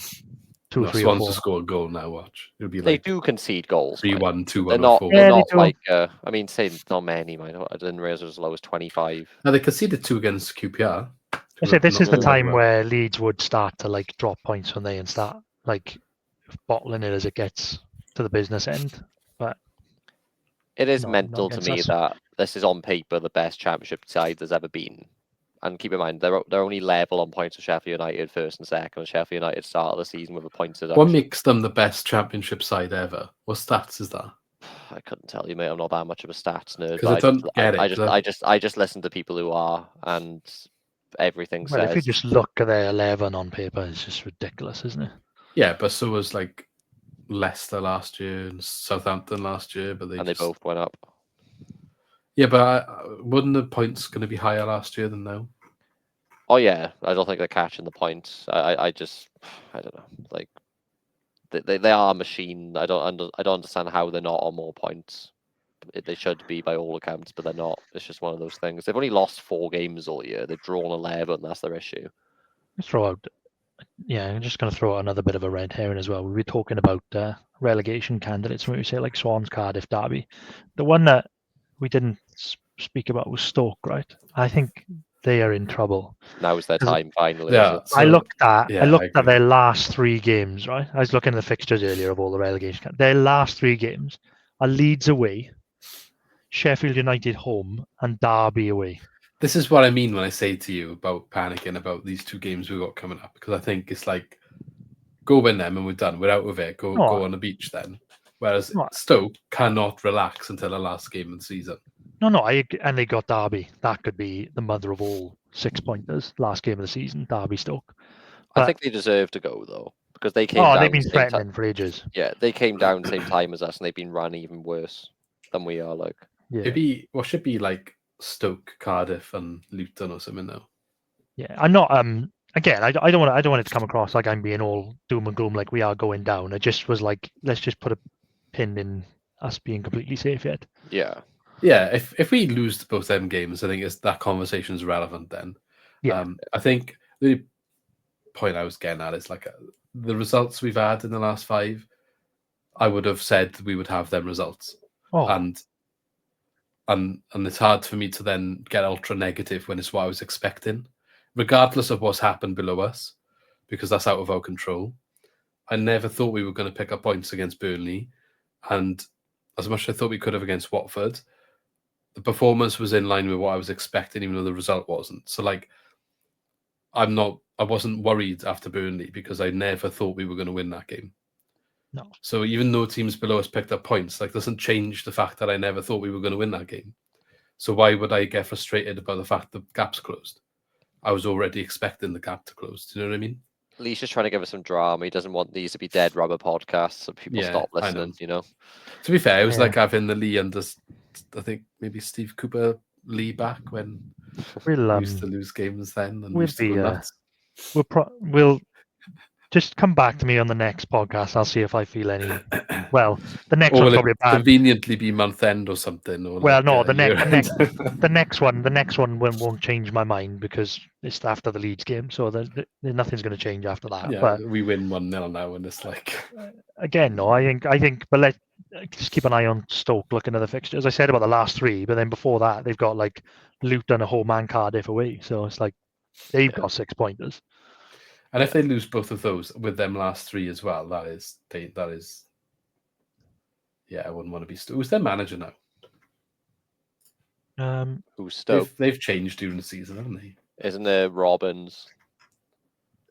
2 or 3 Swans or 4. will score a goal now, watch. It'll be they do concede goals. 3-1, 2-1, they're not, 4. They're not like, I mean, say not many. I didn't realize it was as low as 25. No, they conceded 2 against QPR. I said this is the time where Leeds would start to like drop points when they and start like bottling it as it gets to the business end. But it is mental to me that this is on paper the best championship side there's ever been. And keep in mind, they're only level on points with Sheffield United first and second. Sheffield United started the season with a point deduction. What makes them the best championship side ever? What stats is that? I couldn't tell you, mate. I'm not that much of a stats nerd. Because I don't get it. I just listen to people who are, and everything says. Well, if you just look at their 11 on paper, it's just ridiculous, isn't it? Yeah, but so was like Leicester last year and Southampton last year, but they both went up. Yeah, but wasn't the points going to be higher last year than now? Oh yeah, I don't think they're catching the points. I don't know. Like they are a machine. I don't understand how they're not on more points. They should be by all accounts, but they're not. It's just one of those things. They've only lost 4 games all year. They've drawn 11. That's their issue. I'm just going to throw out another bit of a red herring as well. We were talking about relegation candidates when we say like Swans, Cardiff, Derby. The one that we didn't speak about was Stoke, right? I think they are in trouble. Now is their time finally. Yeah, I looked at their last 3 games, right? I was looking at the fixtures earlier of all the relegation. Their last 3 games are Leeds away, Sheffield United home, and Derby away. This is what I mean when I say to you about panicking about these 2 games we've got coming up, because I think it's like, go win them and we're done. We're out of it. Go on the beach then. Whereas Stoke cannot relax until the last game of the season. And they got Derby. That could be the mother of all 6-pointers. Last game of the season, Derby Stoke. But I think they deserve to go though, because they came down. They've been threatening for ages. Yeah, they came down the same time as us, and they've been run even worse than we are. Like, should be like Stoke, Cardiff, and Luton or something now. Yeah, I'm not. Again, I don't want it to come across like I'm being all doom and gloom, like we are going down. It just was like, let's just put a pin in us being completely safe yet. Yeah. Yeah, if we lose both them games, I think that conversation is relevant then. Yeah. I think the point I was getting at is like the results we've had in the last 5, I would have said we would have them results. And it's hard for me to then get ultra negative when it's what I was expecting, regardless of what's happened below us, because that's out of our control. I never thought we were going to pick up points against Burnley, and as much as I thought we could have against Watford, the performance was in line with what I was expecting, even though the result wasn't. So, like, I wasn't worried after Burnley because I never thought we were going to win that game. No. So even though teams below us picked up points, like, doesn't change the fact that I never thought we were going to win that game. So why would I get frustrated about the fact the gap's closed? I was already expecting the gap to close. Do you know what I mean? Lee's just trying to give us some drama. He doesn't want these to be dead rubber podcasts, so people stop listening, To be fair, it was like having the Lee under, I think, maybe Steve Cooper Lee back when we used to lose games then. And we'll just come back to me on the next podcast. I'll see if I feel any. Well, the next one probably bad. Conveniently be month end or something. Or the next one won't change my mind because it's after the Leeds game, so nothing's going to change after that. Yeah, but we win 1-0 now, and it's like again, no, I think, but just keep an eye on Stoke looking at the fixtures. I said about the last three, but then before that they've got like Luton, a home and Cardiff away. So it's like they've got 6 pointers. And if they lose both of those with them last three as well, that is yeah, I wouldn't want to be who's their manager now? Who's Stoke? They've changed during the season, haven't they? Isn't there Robbins?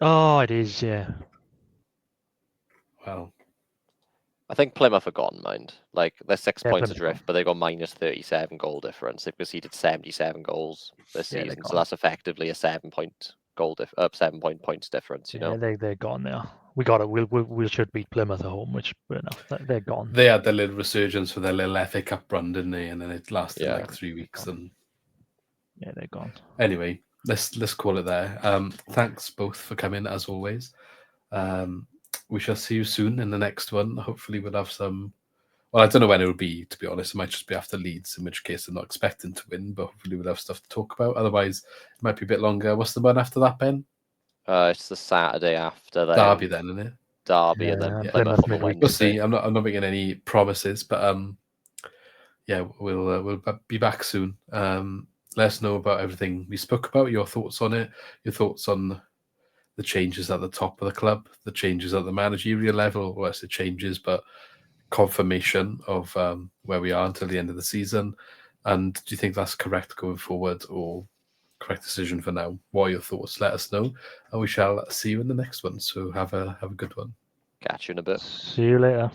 Oh, it is, yeah. Well, I think Plymouth are gone, mind. Like, they're 6 points Plymouth adrift, but they got minus 37 goal difference. They've conceded 77 goals this season, so that's effectively a 7-point points difference. You know, they're gone now. We got it. We should beat Plymouth at home, which they're gone. They had their little resurgence for their little FA Cup run, didn't they? And then it lasted like 3 weeks. And yeah, they're gone. Anyway, let's call it there. Thanks both for coming as always. We shall see you soon in the next one. Hopefully, we'll have some. Well, I don't know when it will be, to be honest. It might just be after Leeds, in which case I'm not expecting to win, but hopefully we'll have stuff to talk about. Otherwise, it might be a bit longer. What's the one after that, Ben? It's the Saturday after that. Derby, then, isn't it? Derby, and then Plymouth on Wednesday. We'll see. I'm not making any promises, but yeah, we'll be back soon. Let us know about everything we spoke about. Your thoughts on it. Your thoughts on the changes at the top of the club, the changes at the managerial level, or as it changes, but confirmation of where we are until the end of the season. And do you think that's correct going forward, or correct decision for now? What are your thoughts? Let us know, and we shall see you in the next one. So have a good one. Catch you in a bit. See you later.